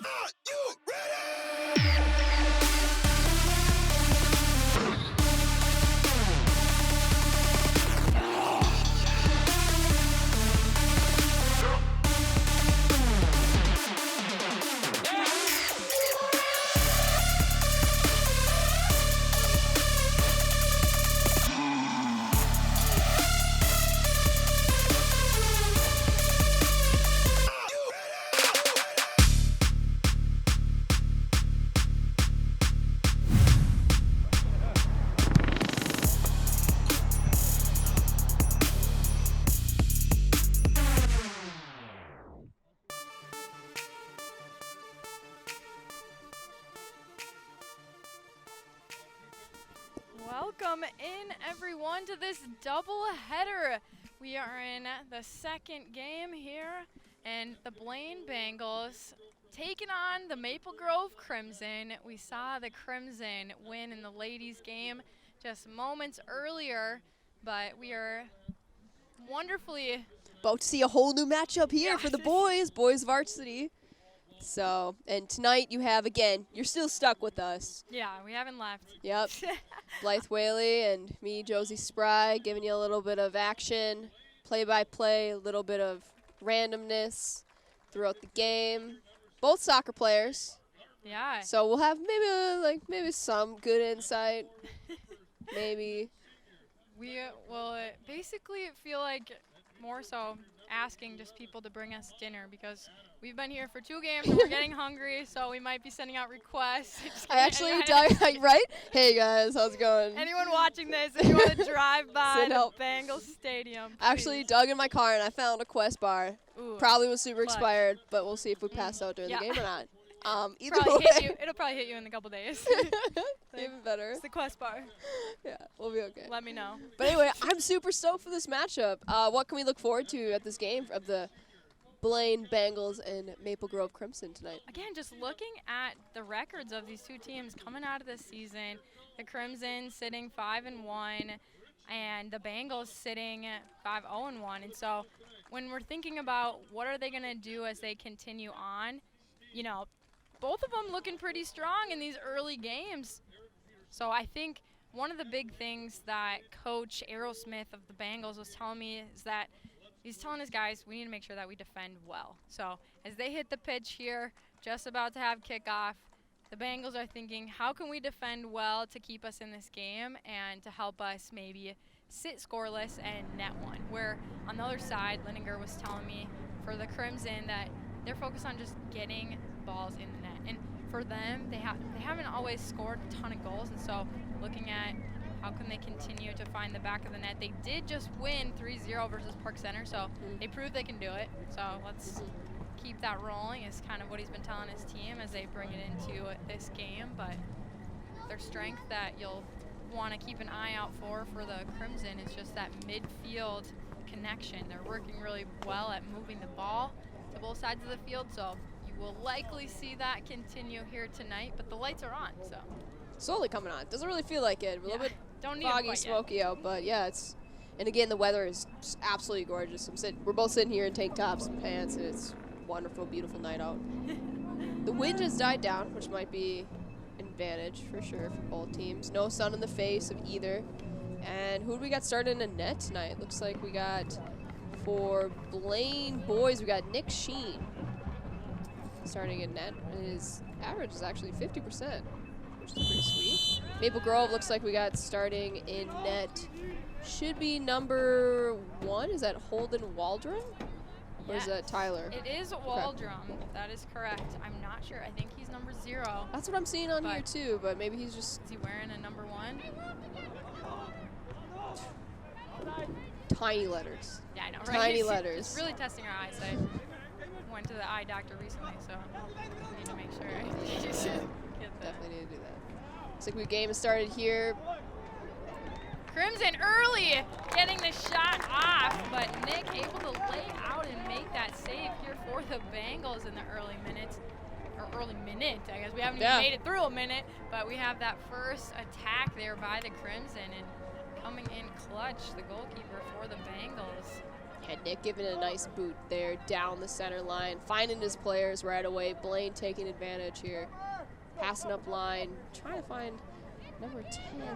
Are you ready? Welcome in, everyone, to this double header. We are in the second game here, and the Blaine Bengals taking on the Maple Grove Crimson. We saw the Crimson win in the ladies' game just moments earlier, but we are wonderfully About to see a whole new matchup here for the boys varsity. So, and tonight you have, again, you're still stuck with us. Yeah, we haven't left. Yep. Blythe Whaley and me, Josie Spry, giving you a little bit of action, play-by-play, a little bit of randomness throughout the game. Both soccer players. Yeah. So we'll have maybe some good insight. Maybe. We will basically feel like more so asking just people to bring us dinner because we've been here for 2 games and we're getting hungry, so we might be sending out requests. I actually dug, right? Hey guys, how's it going? Anyone watching this, if you want to drive by Send the help. Bengals Stadium, I actually dug in my car and I found a Quest bar. Ooh, Probably was super clutch. expired, but we'll see if we passed out during Yeah. the game or not. Either probably way. hit you. It'll probably hit you in a couple days. Even better. It's the Quest bar. Yeah, we'll be okay. Let me know. But anyway, I'm super stoked for this matchup. What can we look forward to at this game of the Blaine Bengals and Maple Grove Crimson tonight? Again, just looking at the records of these 2 teams coming out of this season, the Crimson sitting 5-1, and the Bengals sitting 5-0-1. And so, when we're thinking about what are they going to do as they continue on, you know, both of them looking pretty strong in these early games. So I think one of the big things that Coach Aerosmith of the Bengals was telling me is that he's telling his guys we need to make sure that we defend well. So as they hit the pitch here, just about to have kickoff, the Bengals are thinking, how can we defend well to keep us in this game and to help us maybe sit scoreless and net one? Where on the other side, Lindinger was telling me for the Crimson that they're focused on just getting balls in the net. And for them, they haven't always scored a ton of goals, and so looking at how can they continue to find the back of the net. They did just win 3-0 versus Park Center, so they proved they can do it. So let's keep that rolling is kind of what he's been telling his team as they bring it into this game. But their strength that you'll want to keep an eye out for the Crimson is just that midfield connection. They're working really well at moving the ball to both sides of the field, so you will likely see that continue here tonight, but the lights are on, so. Slowly coming on. Doesn't really feel like it. A little bit Don't need 'em foggy, quite smoky yet. out, but yeah, it's. And again, the weather is just absolutely gorgeous. We're both sitting here in tank tops and pants, and it's a wonderful, beautiful night out. The wind has died down, which might be an advantage for sure for both teams. No sun in the face of either. And who do we got started in the net tonight? Looks like we got, for Blaine boys, we got Nick Sheen starting in net. His average is actually 50%, which is pretty sweet. Maple Grove looks like we got starting in net. Should be number 1. Is that Holden Waldron? Or is that Tyler? It is Waldrum. That is correct. I'm not sure. I think he's number 0. That's what I'm seeing on here But- too, but maybe he's just Is he wearing a number 1? tiny letters. Yeah, I know, right? Tiny He's letters. Just really testing our eyesight. Went to the eye doctor recently, so we need to make sure you should get that. Definitely need to do that. Looks like we game has started here. Crimson early getting the shot off, but Nick able to lay out and make that save here for the Bengals in the early minutes. Or early minute, I guess. We haven't even made it through a minute, but we have that first attack there by the Crimson, and coming in clutch, the goalkeeper for the Bengals. Yeah, Nick giving it a nice boot there down the center line, finding his players right away. Blaine taking advantage here. Passing up line, trying to find number 10,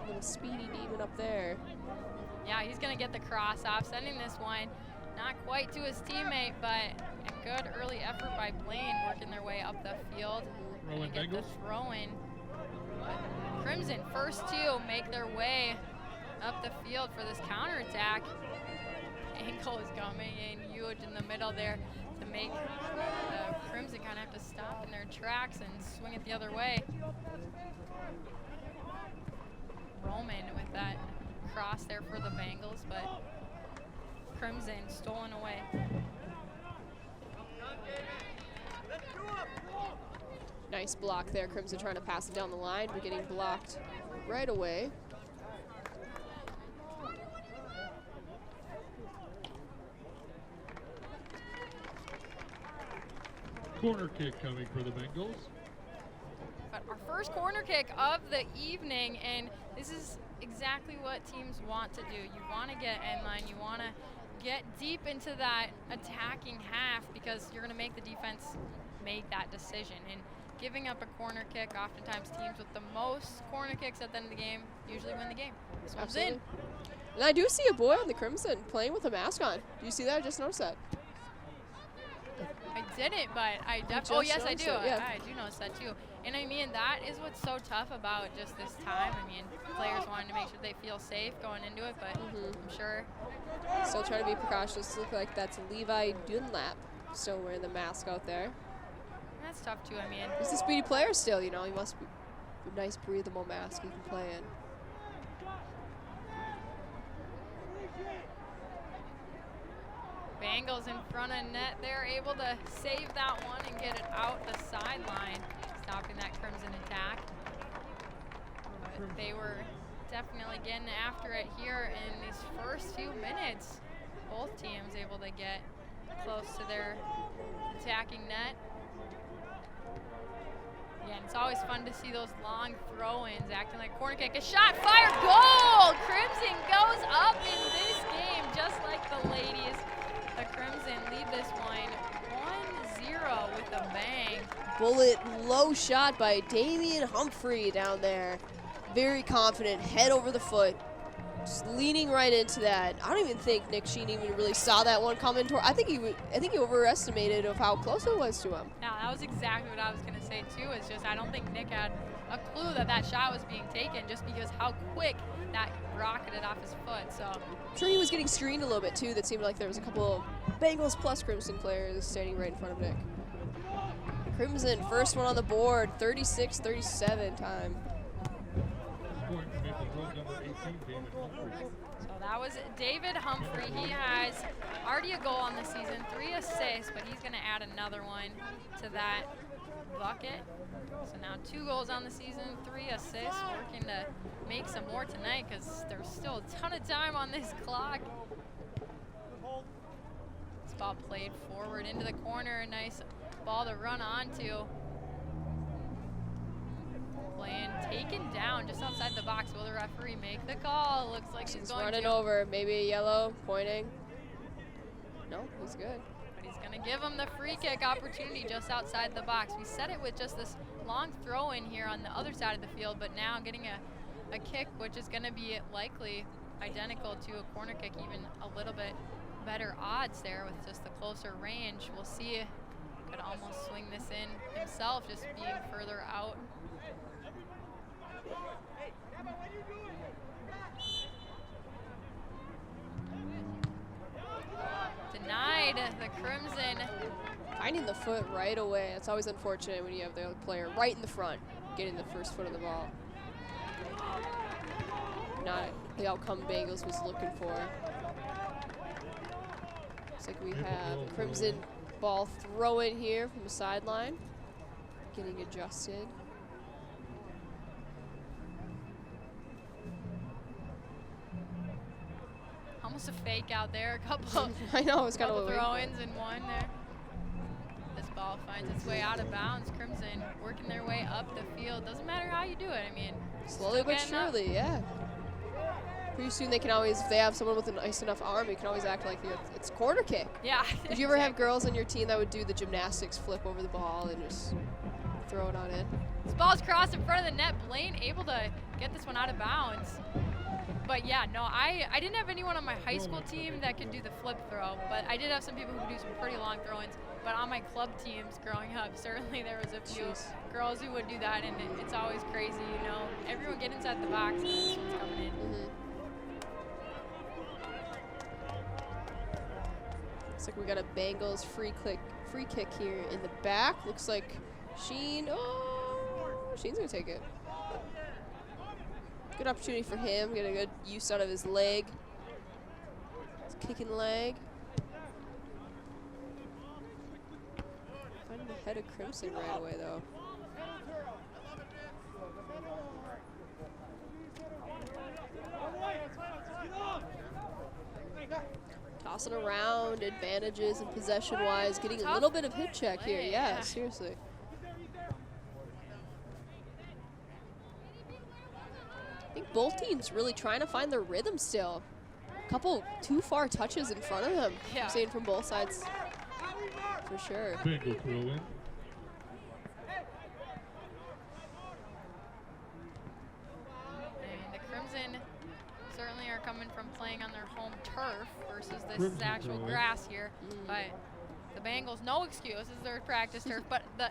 little speedy demon up there. Yeah, he's going to get the cross off, sending this one not quite to his teammate, but a good early effort by Blaine, working their way up the field. And get the throw-in. Crimson, first two, make their way up the field for this counterattack. Ankle is coming in huge in the middle there to make the Crimson kind of have to stop in their tracks and swing it the other way. Roman with that cross there for the Bengals, but Crimson stolen away. Nice block there. Crimson trying to pass it down the line, but getting blocked right away. Corner kick coming for the Bengals. But our first corner kick of the evening, and this is exactly what teams want to do. You want to get end line, you want to get deep into that attacking half because you're going to make the defense make that decision. And giving up a corner kick, oftentimes teams with the most corner kicks at the end of the game usually win the game. This one's in. And I do see a boy on the Crimson playing with a mask on. Do you see that? I just noticed that. I didn't, but I definitely. Oh yes, I do. Yeah. I do notice that too. And I mean, that is what's so tough about just this time. I mean, players wanting to make sure they feel safe going into it, but I'm sure. Still trying to be precautious. Look like that's Levi Dunlap still wearing the mask out there. That's tough too. I mean, he's a speedy player still. You know, he must be a nice breathable mask he can play in. Bengals in front of net. They're able to save that one and get it out the sideline, stopping that Crimson attack. But they were definitely getting after it here in these first few minutes. Both teams able to get close to their attacking net. Yeah, and it's always fun to see those long throw-ins acting like corner kick. A shot, fire, goal! Crimson goes up in this game just like the ladies. The Crimson lead this one 1-0 with a bang. Bullet low shot by Damian Humphrey down there. Very confident, head over the foot. Just leaning right into that. I don't even think Nick Sheen even really saw that one coming toward. I think he overestimated of how close it was to him. Yeah, that was exactly what I was going to say too. It's just I don't think Nick had a clue that that shot was being taken just because how quick that rocketed off his foot. So I'm sure he was getting screened a little bit too. That seemed like there was a couple of Bengals plus Crimson players standing right in front of Nick. Crimson, first one on the board, 36-37 time. So that was David Humphrey. He has already a goal on the season, 3 assists, but he's going to add another one to that bucket. So now 2 goals on the season, 3 assists, working to make some more tonight because there's still a ton of time on this clock. This ball played forward into the corner, a nice ball to run onto. Blaine taken down just outside the box. Will the referee make the call? Looks like she's going running to. over. Maybe a yellow, pointing. No, he's good. But he's going to give him the free kick opportunity just outside the box. We set it with just this long throw in here on the other side of the field, but now getting a kick, which is going to be likely identical to a corner kick, even a little bit better odds there with just the closer range. We'll see. Could almost swing this in himself, just being further out. Denied the Crimson. Finding the foot right away. It's always unfortunate when you have the other player right in the front, getting the first foot of the ball. Not the outcome Bengals was looking for. Looks like we have a Crimson ball throw in here from the sideline, getting adjusted. Almost a fake out there. A couple. I know, it's kind of throw-ins in one there. This ball finds its way out of bounds. Crimson working their way up the field. Doesn't matter how you do it. I mean, slowly but surely, yeah. Pretty soon they can always, if they have someone with a nice enough arm, you can always act like it's corner kick. Yeah. Did you ever have girls on your team that would do the gymnastics flip over the ball and just throw it on in? This ball's crossed in front of the net. Blaine able to get this one out of bounds. But yeah, no, I didn't have anyone on my high school team that could do the flip throw, but I did have some people who could do some pretty long throw-ins. But on my club teams growing up, certainly there was a few girls who would do that, and it's always crazy, you know. Everyone get inside the box, and this one's coming in. Looks like we got a Bengals free kick here in the back. Looks like Sheen, Sheen's gonna take it. Good opportunity for him, get a good use out of his leg. His kicking leg. Finding the head of Crimson right away though. Tossing around, advantages and possession-wise, getting a little bit of hip check here. Yeah, seriously. I think both teams really trying to find their rhythm still. A couple too far touches in front of them. Yeah. I'm seeing from both sides for sure. Bengal throw in. And the Crimson certainly are coming from playing on their home turf versus this is actual grass here. But the Bengals, no excuse, this is their practice turf. But the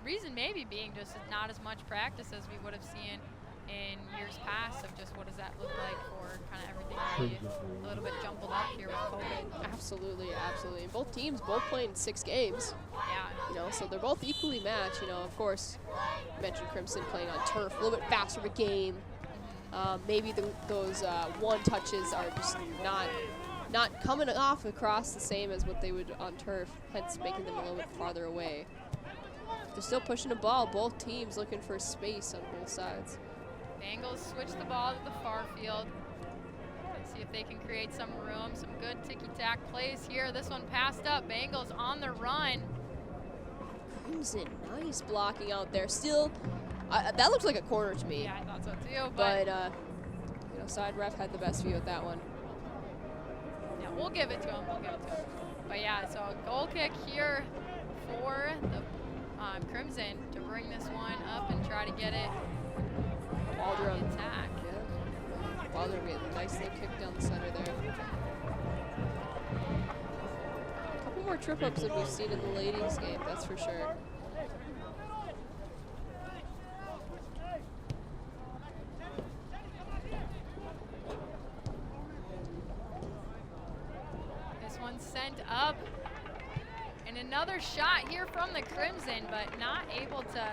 reason maybe being just not as much practice as we would have seen in years past of just what does that look like for kind of everything to be a little bit jumbled up here with COVID. Absolutely, absolutely. Both teams both playing 6 games. Yeah. You know, so they're both equally matched. You know, of course, you mentioned Crimson playing on turf, a little bit faster of a game. Maybe those one touches are just not coming off across the same as what they would on turf, hence making them a little bit farther away. They're still pushing the ball, both teams looking for space on both sides. Bengals switch the ball to the far field. Let's see if they can create some room, some good ticky-tack plays here. This one passed up, Bengals on the run. Crimson, nice blocking out there. Still, that looks like a corner to me. Yeah, I thought so too. But you know, side ref had the best view at that one. Yeah, we'll give it to him. We'll give it to him. But yeah, so a goal kick here for the Crimson to bring this one up and try to get it Waldron. Attack. Yeah. Waldron getting a nice little kick down the center there. A couple more trip ups than we've seen in the ladies game, that's for sure. This one's sent up. And another shot here from the Crimson, but not able to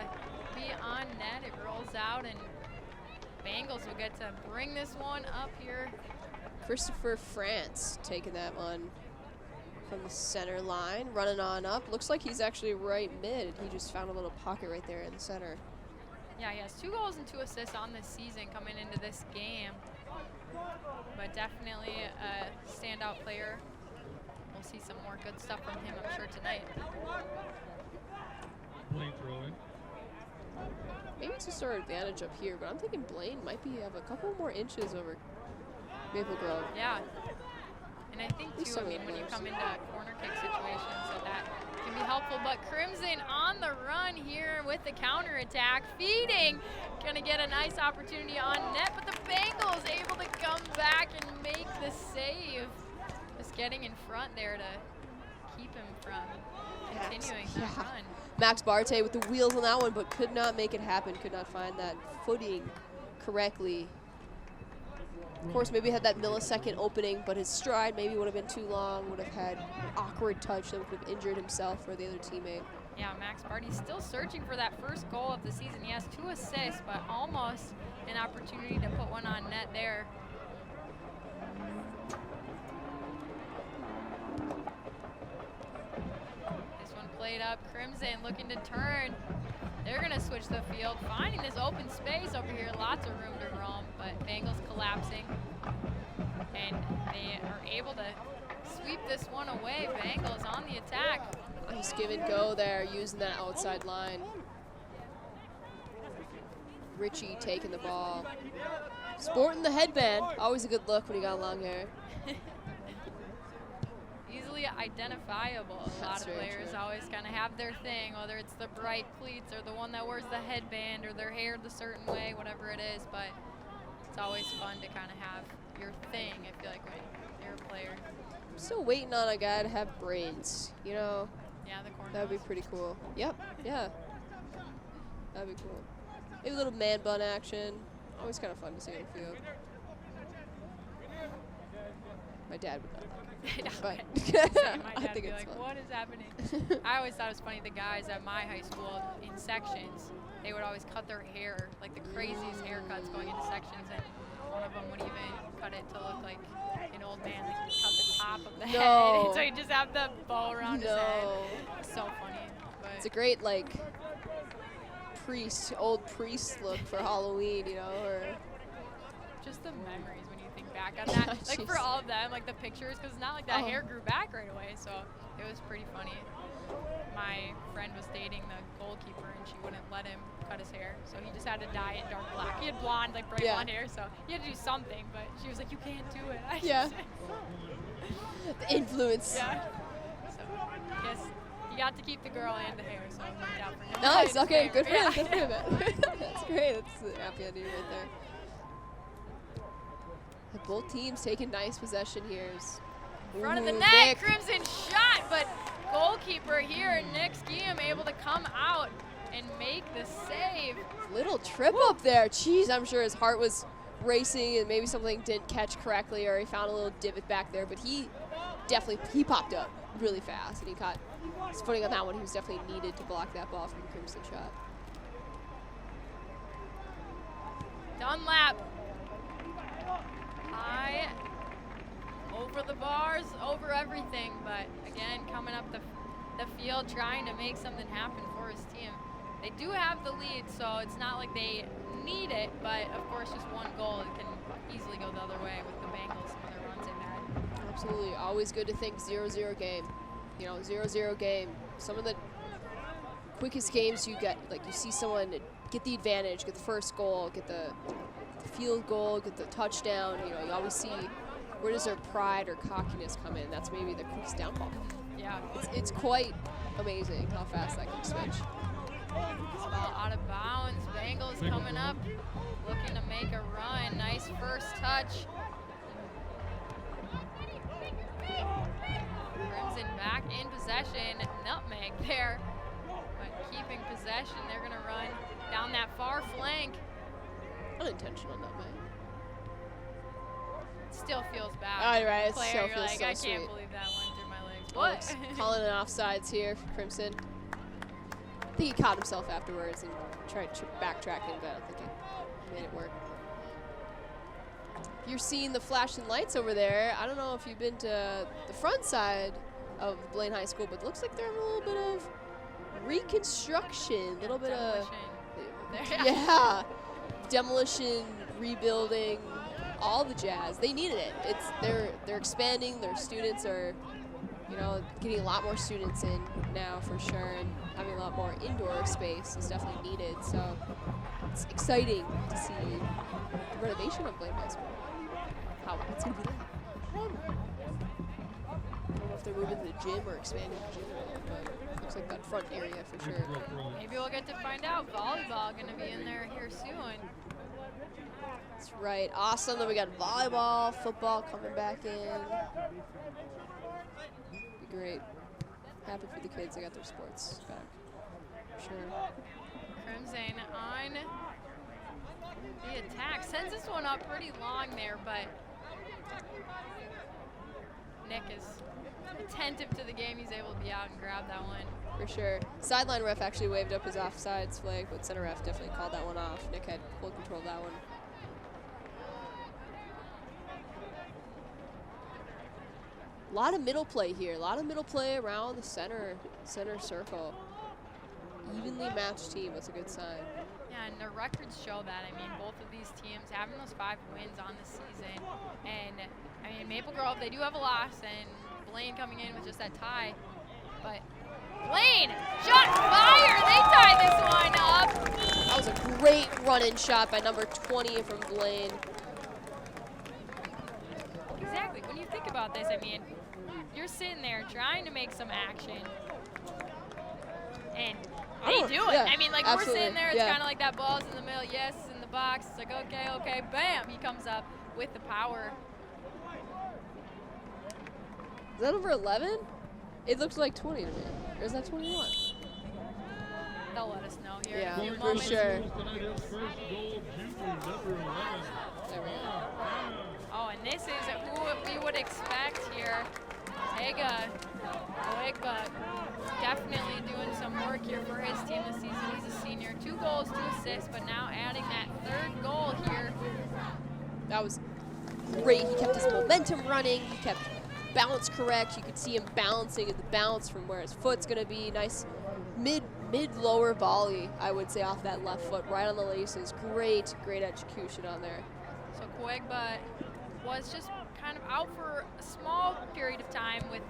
be on net. It rolls out, and Bengals will get to bring this one up here. Christopher France taking that one from the center line, running on up. Looks like he's actually right mid. He just found a little pocket right there in the center. Yeah, he has 2 goals and 2 assists on this season coming into this game. But definitely a standout player. We'll see some more good stuff from him, I'm sure, tonight. Blaine throw in. Maybe it's just our advantage up here, but I'm thinking Blaine might have a couple more inches over Maple Grove. Yeah. And I think, too, I mean, when you come into corner kick situations, that can be helpful. But Crimson on the run here with the counterattack, feeding. Going to get a nice opportunity on net, but the Bengals able to come back and make the save. Just getting in front there to keep him from continuing that run. Max Barte with the wheels on that one, but could not make it happen, could not find that footing correctly. Of course, maybe had that millisecond opening, but his stride maybe would have been too long, would have had awkward touch that would have injured himself or the other teammate. Yeah, Max Barty's still searching for that first goal of the season. He has 2 assists, but almost an opportunity to put one on net there. This one played up. Crimson looking to turn. They're going to switch the field, finding this open space over here. Lots of room to roam, but Bengals collapsing. And they are able to sweep this one away. Bengals on the attack. Nice give and go there, using that outside line. Richie taking the ball. Sporting the headband. Always a good look when you got long hair. Easily identifiable. A lot That's of very players true. always kind of have their thing, whether it's the bright cleats or the one that wears the headband or their hair the certain way, whatever it is. But it's always fun to kind of have your thing, I feel like, when you're a player. I'm still waiting on a guy to have braids. You know, Yeah, the corner. that would be pretty cool. Yep, yeah. That'd be cool. Maybe a little man bun action. Always kind of fun to see on the field. My dad would not like it. But My I dad think would be it's like, fun. what is happening? I always thought it was funny, the guys at my high school in sections, they would always cut their hair, like the craziest haircuts going into sections, and one of them would even cut it to look like an old man, like he'd cut the top of the head, No. and so he'd just have the bow around his head. No. So funny. But It's a great, like, old priest look for Halloween, you know, or just the memories when you think back on that. Like for Jeez. all of them, like the pictures, because it's not like that Oh. hair grew back right away, so it was pretty funny. My friend was dating the goalkeeper and she wouldn't let him cut his hair, so he just had to dye it dark black. He had blonde, like bright Yeah. blonde hair, so he had to do something, but she was like, you can't do it. I Yeah. just- the influence. yeah. So, yes, he got to keep the girl and the hair, so it worked out for him. Nice, In his okay, favor. good for him, Yeah. good for him. That's great, that's a happy ending right there. Both teams taking nice possession here. Front of the Ooh, net, Nick. Crimson shot, but goalkeeper here, Nick Skiam, able to come out and make the save. Little trip up there. Jeez, I'm sure his heart was racing and maybe something didn't catch correctly or he found a little divot back there, but he popped up really fast and he caught his footing on that one. He was definitely needed to block that ball from the Crimson shot. Dunlap. High, over the bars, over everything, but again, coming up the field, trying to make something happen for his team. They do have the lead, so it's not like they need it, but of course, just one goal, it can easily go the other way with the Bengals, some of the runs they've had. Absolutely, always good to think 0-0 game. You know, 0-0 game. Some of the quickest games you get, like you see someone get the advantage, get the first goal, get the field goal, get the touchdown. You know, you always see where does their pride or cockiness come in. That's maybe the quickest downfall. Yeah. It's quite amazing how fast that can switch. This ball out of bounds. Bengals coming up, looking to make a run. Nice first touch. Crimson back in possession. Nutmeg there, but keeping possession. They're going to run down that far flank. Unintentional nutmeg. Still feels bad. Oh, you're right, it Player, still you're feels like, so I can't sweet. believe that went through my legs. Alex What? calling an offsides here for Crimson. I think he caught himself afterwards and tried backtracking, but I don't think he made it work. You're seeing the flashing lights over there. I don't know if you've been to the front side of Blaine High School, but it looks like they're having a little bit of reconstruction, a little bit of Demolition. yeah, demolition, rebuilding, all the jazz. They needed it. They're expanding. Their students are, you know, getting a lot more students in now for sure, and having a lot more indoor space is definitely needed. So it's exciting to see the renovation of Blaine High School. How it's gonna be like. I don't know if they're moving to the gym or expanding the gym, but looks like that front area for sure. Maybe we'll get to find out. Volleyball going to be in there here soon. That's right. Awesome. Then we got volleyball, football coming back in. Be great. Happy for the kids. They got their sports back. For sure. Crimson on the attack. Sends this one up pretty long there, but Nick is attentive to the game. He's able to be out and grab that one. For sure. Sideline ref actually waved up his offsides flag, but center ref definitely called that one off. Nick had full control of that one. A lot of middle play here. A lot of middle play around the center circle. Evenly matched team. That's a good sign. Yeah, and the records show that. I mean, both of these teams having those 5 wins on the season. And, I mean, Maple Grove, they do have a loss, and Blaine coming in with just that tie. But Blaine, shot fire! They tied this one up. That was a great great run-in shot by number 20 from Blaine. Exactly. When you think about this, I mean, you're sitting there trying to make some action, and they do it. Yeah, I mean, like, absolutely. we're sitting there, it's Yeah. kind of like that ball's in the middle, yes, it's in the box. It's like, okay, bam, he comes up with the power. Is that number 11? It looks like 20 to me. Or is that 21? They'll let us know here Yeah, in a few for moments. sure. Tonight is first goal, junior number 11. There we go. Oh, and this is who we would expect here. Tega Oegba definitely doing some work here for his team this season. He's a senior. 2 goals, 2 assists, but now adding that 3rd goal here. That was great. He kept his momentum running. He kept balance correct. You could see him balancing at the bounce from where his foot's going to be. Nice mid-lower volley, I would say, off that left foot, right on the laces. Great execution on there. So Coegba was just kind of out for a small period of time with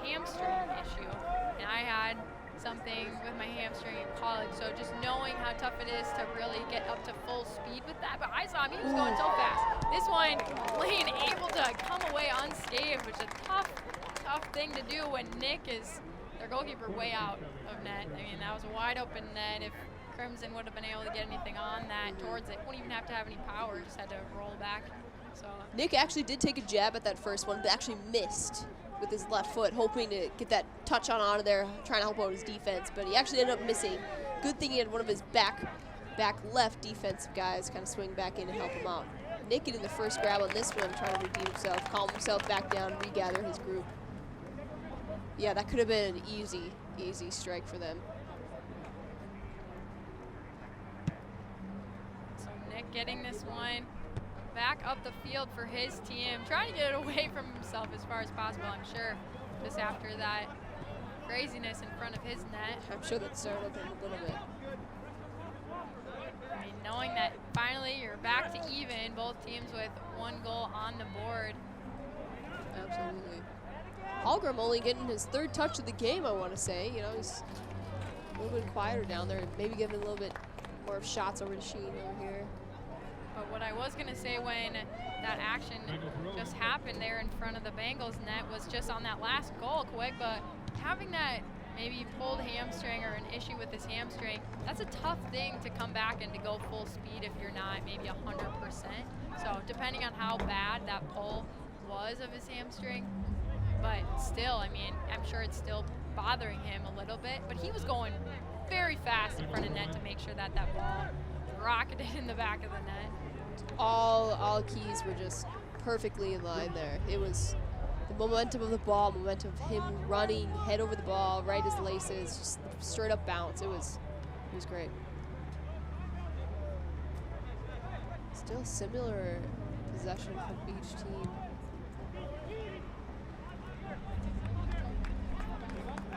hamstring issue. And I had something with my hamstring in college, so just knowing how tough it is to really get up to full speed with that. But I saw him, he was going so fast. This one, Blaine able to come away unscathed, which is a tough thing to do when Nick is their goalkeeper way out of net. I mean, that was a wide open net. If Crimson would have been able to get anything on that towards it, wouldn't even have to have any power, just had to roll back. So Nick actually did take a jab at that first one, but actually missed with his left foot, hoping to get that touch on out of there, trying to help out his defense, but he actually ended up missing. Good thing he had one of his back left defensive guys kind of swing back in and help him out. Nick getting the first grab on this one, trying to redeem himself, calm himself back down, regather his group. Yeah, that could have been an easy strike for them. So Nick getting this one back up the field for his team, trying to get it away from himself as far as possible, I'm sure, just after that craziness in front of his net. I'm sure that startled him a little bit. I mean, knowing that finally you're back to even, both teams with 1 goal on the board. Absolutely. Hallgrim only getting his 3rd touch of the game, I want to say. You know, he's a little bit quieter down there, maybe giving a little bit more of shots over to Sheen over here. But what I was going to say when that action just happened there in front of the Bengals net was just on that last goal, Coegba having that maybe pulled hamstring or an issue with his hamstring, that's a tough thing to come back and to go full speed if you're not maybe 100%. So depending on how bad that pull was of his hamstring, but still, I mean, I'm sure it's still bothering him a little bit, but he was going very fast in front of net to make sure that that ball rocketed in the back of the net. All keys were just perfectly in line there. It was the momentum of the ball, momentum of him running, head over the ball, right as laces, just straight up bounce. It was great. Still similar possession from each team.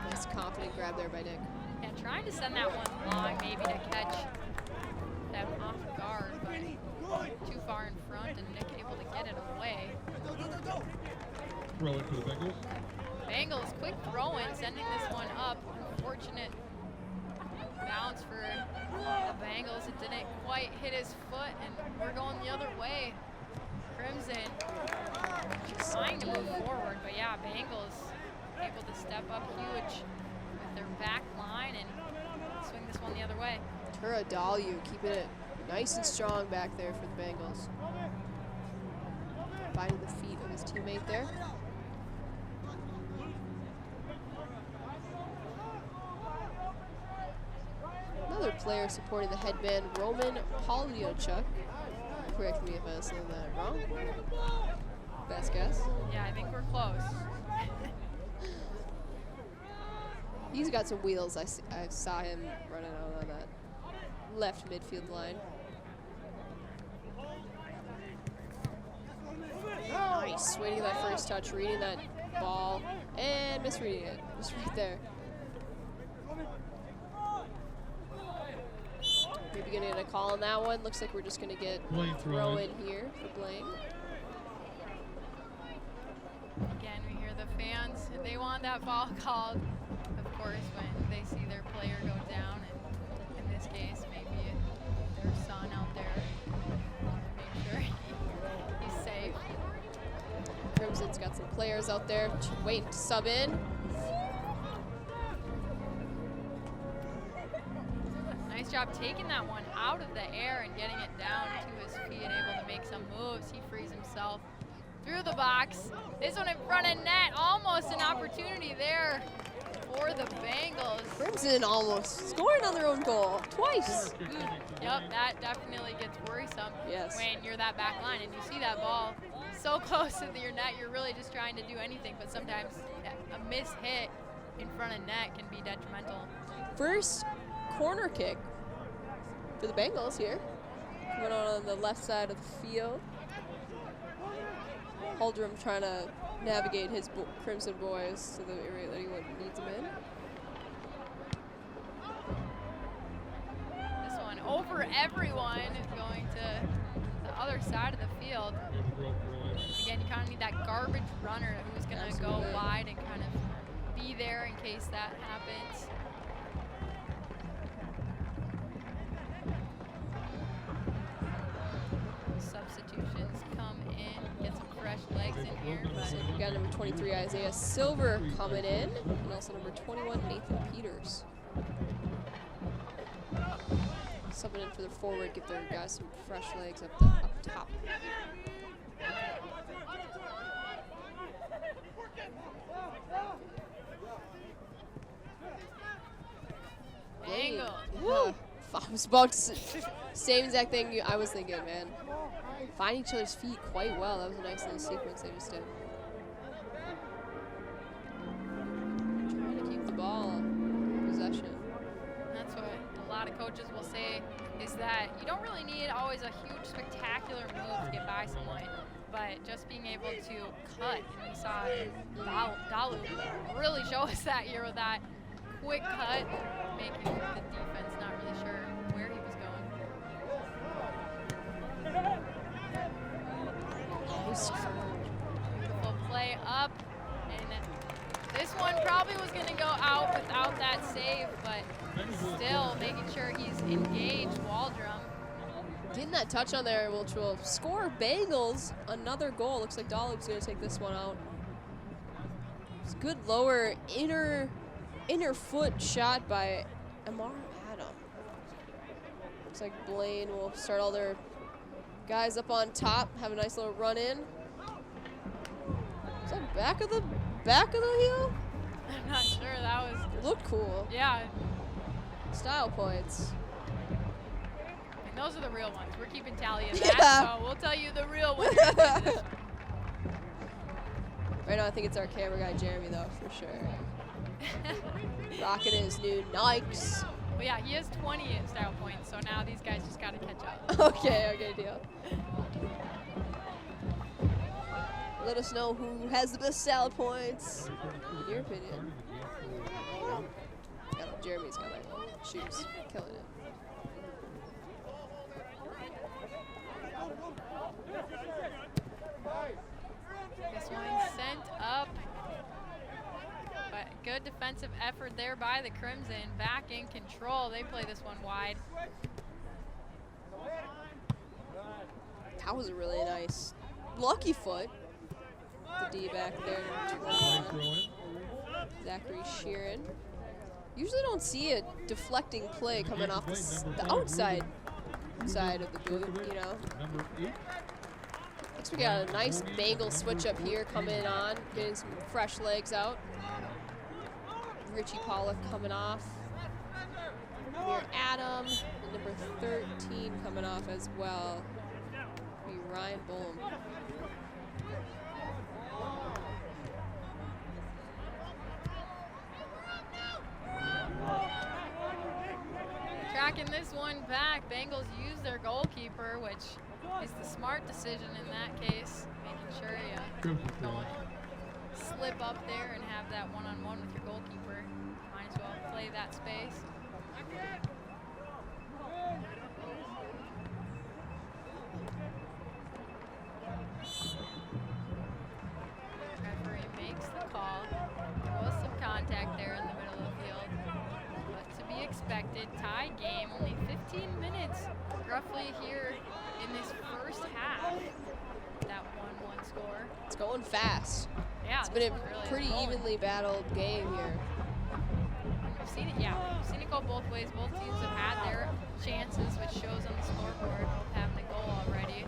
Nice confident grab there by Nick. Yeah, trying to send that one long maybe to catch them off guard, but too far in front and Nick able to get it away. Throw it for the Bengals. Bengals quick throw in, sending this one up. Unfortunate bounce for the Bengals. It didn't quite hit his foot, and we're going the other way. Crimson trying to move forward, but yeah, Bengals able to step up huge with their back line and swing this one the other way. Turadalu keeping it nice and strong back there for the Bengals. Finding the feet of his teammate there. Another player supporting the headband, Roman Polyachuk. Correct me if I said that wrong. Best guess. Yeah, I think we're close. He's got some wheels. I saw him running out on that left midfield line. Nice, waiting that first touch, reading that ball, and misreading it, just right there. Maybe gonna get a call on that one. Looks like we're just gonna get Blaine throw in here for Blaine. Again, we hear the fans. They want that ball called, of course, when they see their player go down. And in this case, maybe there's players out there waiting to sub in. Nice job taking that one out of the air and getting it down to his feet, able to make some moves. He frees himself through the box. This one in front of net, almost an opportunity there for the Bengals. Crimson almost scoring on their own goal twice. Yep, that definitely gets worrisome Yes. when you're that back line and you see that ball so close to your net, you're really just trying to do anything, but sometimes a missed hit in front of net can be detrimental. First corner kick for the Bengals here. Coming out on the left side of the field. Holdrum trying to navigate his Crimson boys to the area that he needs them in. This one over everyone, going to the other side of the field. Again, you kind of need that garbage runner who's going to go wide and kind of be there in case that happens. Substitutions come in, get some fresh legs in here. So we got number 23 Isaiah Silver coming in, and also number 21 Nathan Peters. Subbing in for the forward, give their guys some fresh legs up top. Bengals. Woo! I was about to say, same exact thing I was thinking, man. Find each other's feet quite well. That was a nice little sequence they just did. Trying to keep the ball in possession. That's what a lot of coaches will say, is that you don't really need always a huge spectacular move to get by someone, but just being able to cut. And we saw Dalu really show us that here with that quick cut, making the defense not really sure where he was going. Beautiful play up, and this one probably was going to go out without that save, but still making sure he's engaged. Waldrum Getting that touch on there, which will score Bengals another goal. Looks like Dahlup's going to take this one out. It's a good lower inner foot shot by Amar Adam. Looks like Blaine will start all their guys up on top, have a nice little run in. Is that back of the heel? I'm not sure. That was, Looked cool. yeah. Style points. And those are the real ones. We're keeping tally of that, Yeah. so we'll tell you the real winners. Right now, I think it's our camera guy, Jeremy, though, for sure. Rocking his new Nikes. Well, yeah, he has 20 style points, so now these guys just got to catch up. Okay, deal. Let us know who has the best style points, in your opinion. Yeah, Jeremy's got like shoes, killing it. This one sent up, but good defensive effort there by the Crimson. Back in control. They play this one wide. That was a really nice lucky foot. The D back there, number 21. Zachary Sheeran. Usually don't see a deflecting play coming off the outside side of the boot, you know. Looks like we got a nice Bengal switch up here coming on, getting some fresh legs out. Richie Pollock coming off. Amir Adam, and number 13 coming off as well. Be Ryan Bullum. Tracking this one back, Bengals use their goalkeeper, which is the smart decision in that case, making sure you don't slip up there and have that one-on-one with your goalkeeper. Might as well play that space. Referee makes the call. There was some contact there in the middle of the field, but to be expected. Tie game, only 15 minutes roughly here in this first half. That 1-1 score. It's going fast. Yeah, It's been a really pretty going. evenly battled game here. We've seen it, we've seen it go both ways. Both teams have had their chances, which shows on the scoreboard, both having a goal already.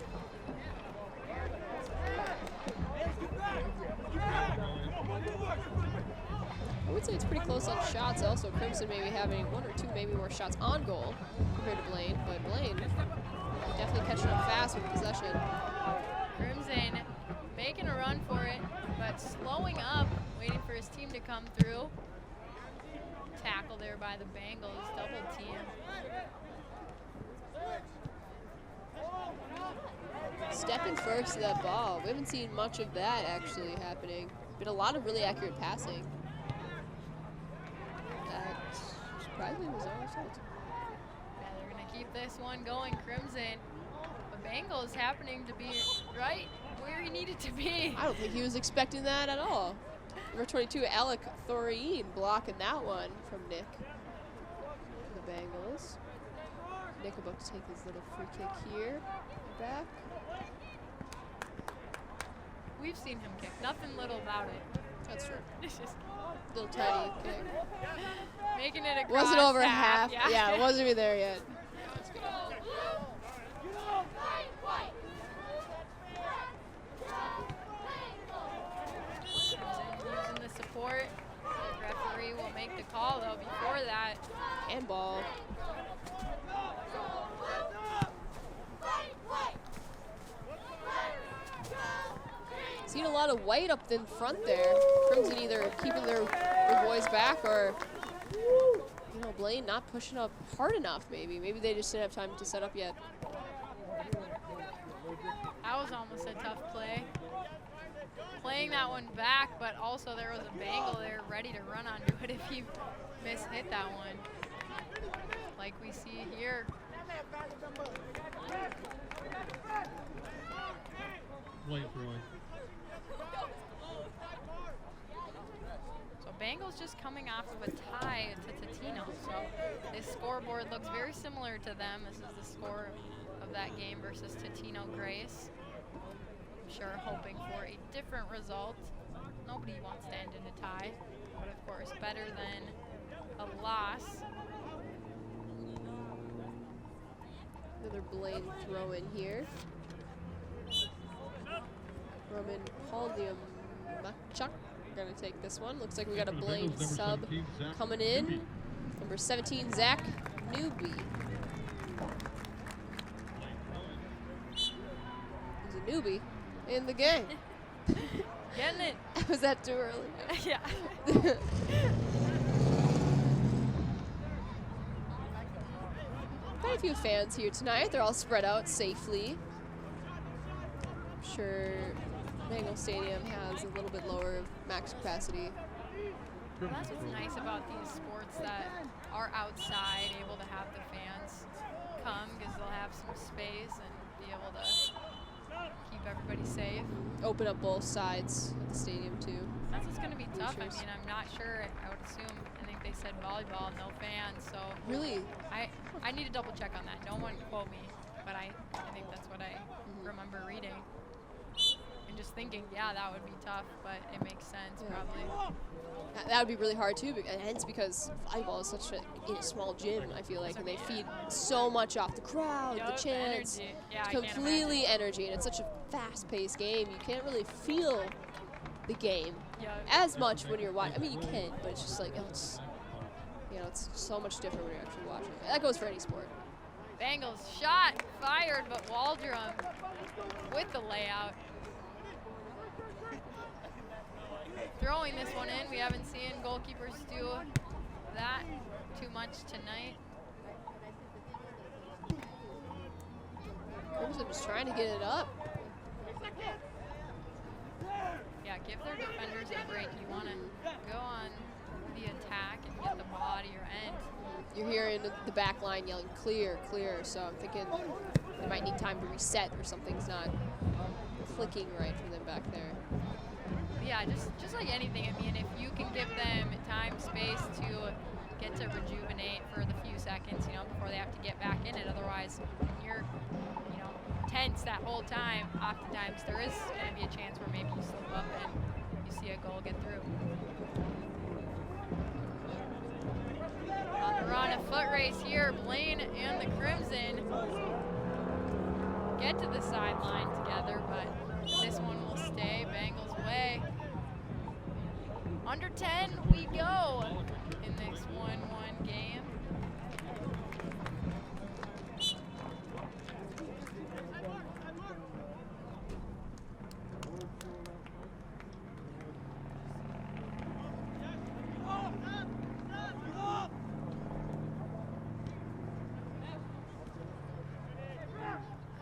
I would say it's pretty close on shots. Also, Crimson maybe having one or two maybe more shots on goal compared to Blaine, but Blaine definitely catching up fast with possession. Crimson making a run for it, but slowing up, waiting for his team to come through. Tackle there by the Bengals, double team. Stepping first to that ball. We haven't seen much of that actually happening. Been a lot of really accurate passing. That surprisingly was our result. Yeah, they're going to keep this one going, Crimson. The Bengals happening to be right where he needed to be. I don't think he was expecting that at all. Number 22, Alec Thoreen blocking that one from Nick. The Bengals. Nick about to take his little free kick here. Back. We've seen him kick. Nothing little about it. That's true. It's just Little tiny kick. making it across. Wasn't over half. Yeah, Yeah, it wasn't even there yet. That's good. Using the support. The referee will make the call though before that. Handball. Seen a lot of white up in front there. Crimson either keeping their boys back or, you know, Blaine not pushing up hard enough maybe. Maybe they just didn't have time to set up yet. That was almost a tough play. Playing that one back, but also there was a Bengal there ready to run onto it if he mishit that one. Like we see here. Blaine throwing. So Bengals just coming off of a tie to Totino. So this scoreboard looks very similar to them. This is the score of that game versus Totino Grace. I'm sure hoping for a different result. Nobody wants to end in a tie, but of course better than a loss. Another Blaine throw in here. Roman Pauliumchuk gonna take this one. Looks like we got a Blaine sub coming in. Number 17, Zach Newby. He's a newbie in the game. Getting it. Was that too early? Yeah. Quite a few fans here tonight. They're all spread out safely. I'm sure Bengal Stadium has a little bit lower max capacity. Well, that's what's nice about these sports that are outside, able to have the fans come because they'll have some space and be able to keep everybody safe. Open up both sides of the stadium too. That's what's going to be tough. I Bleachers. mean, I'm not sure. I would assume, I think they said volleyball, no fans. So Really? I need to double check on that. No one quote me, but I think that's what I remember reading. And just thinking, yeah, that would be tough, but it makes sense Yeah. probably. That would be really hard too, and hence because volleyball is such in a small gym, I feel like, and they feed so much off the crowd, Yup, the chants, energy. Yeah, I can't completely energy, and it's such a fast-paced game. You can't really feel the game Yup. as much when you're watching. I mean, you can, but it's just like it's so much different when you're actually watching. That goes for any sport. Bengals shot, fired, but Waldrum with the layout. Throwing this one in. We haven't seen goalkeepers do that too much tonight. Crimson just trying to get it up. Yeah, give their defenders a break. You want to go on the attack and get the ball out of your end. You're hearing the back line yelling clear, clear, so I'm thinking they might need time to reset or something's not clicking right for them back there. Yeah, just like anything. I mean, if you can give them time, space to get to rejuvenate for the few seconds, before they have to get back in it. Otherwise, when you're, tense that whole time, oftentimes there is going to be a chance where maybe you slip up and you see a goal get through. On the run, a foot race here. Blaine and the Crimson get to the sideline together, but this one will stay Bengals' way. Under 10 we go in this 1-1 game.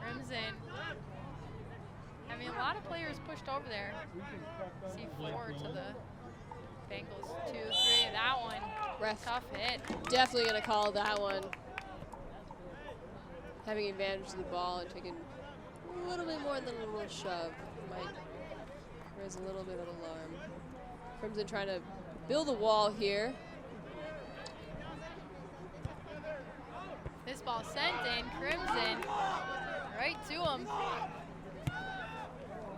Crimson having a lot of players pushed over there. See 4 to the Bengals, 2, 3. That one, Ref tough hit. definitely going to call that one. Having advantage of the ball and taking a little bit more than a little shove might raise a little bit of alarm. Crimson trying to build a wall here. This ball sent in, Crimson right to him.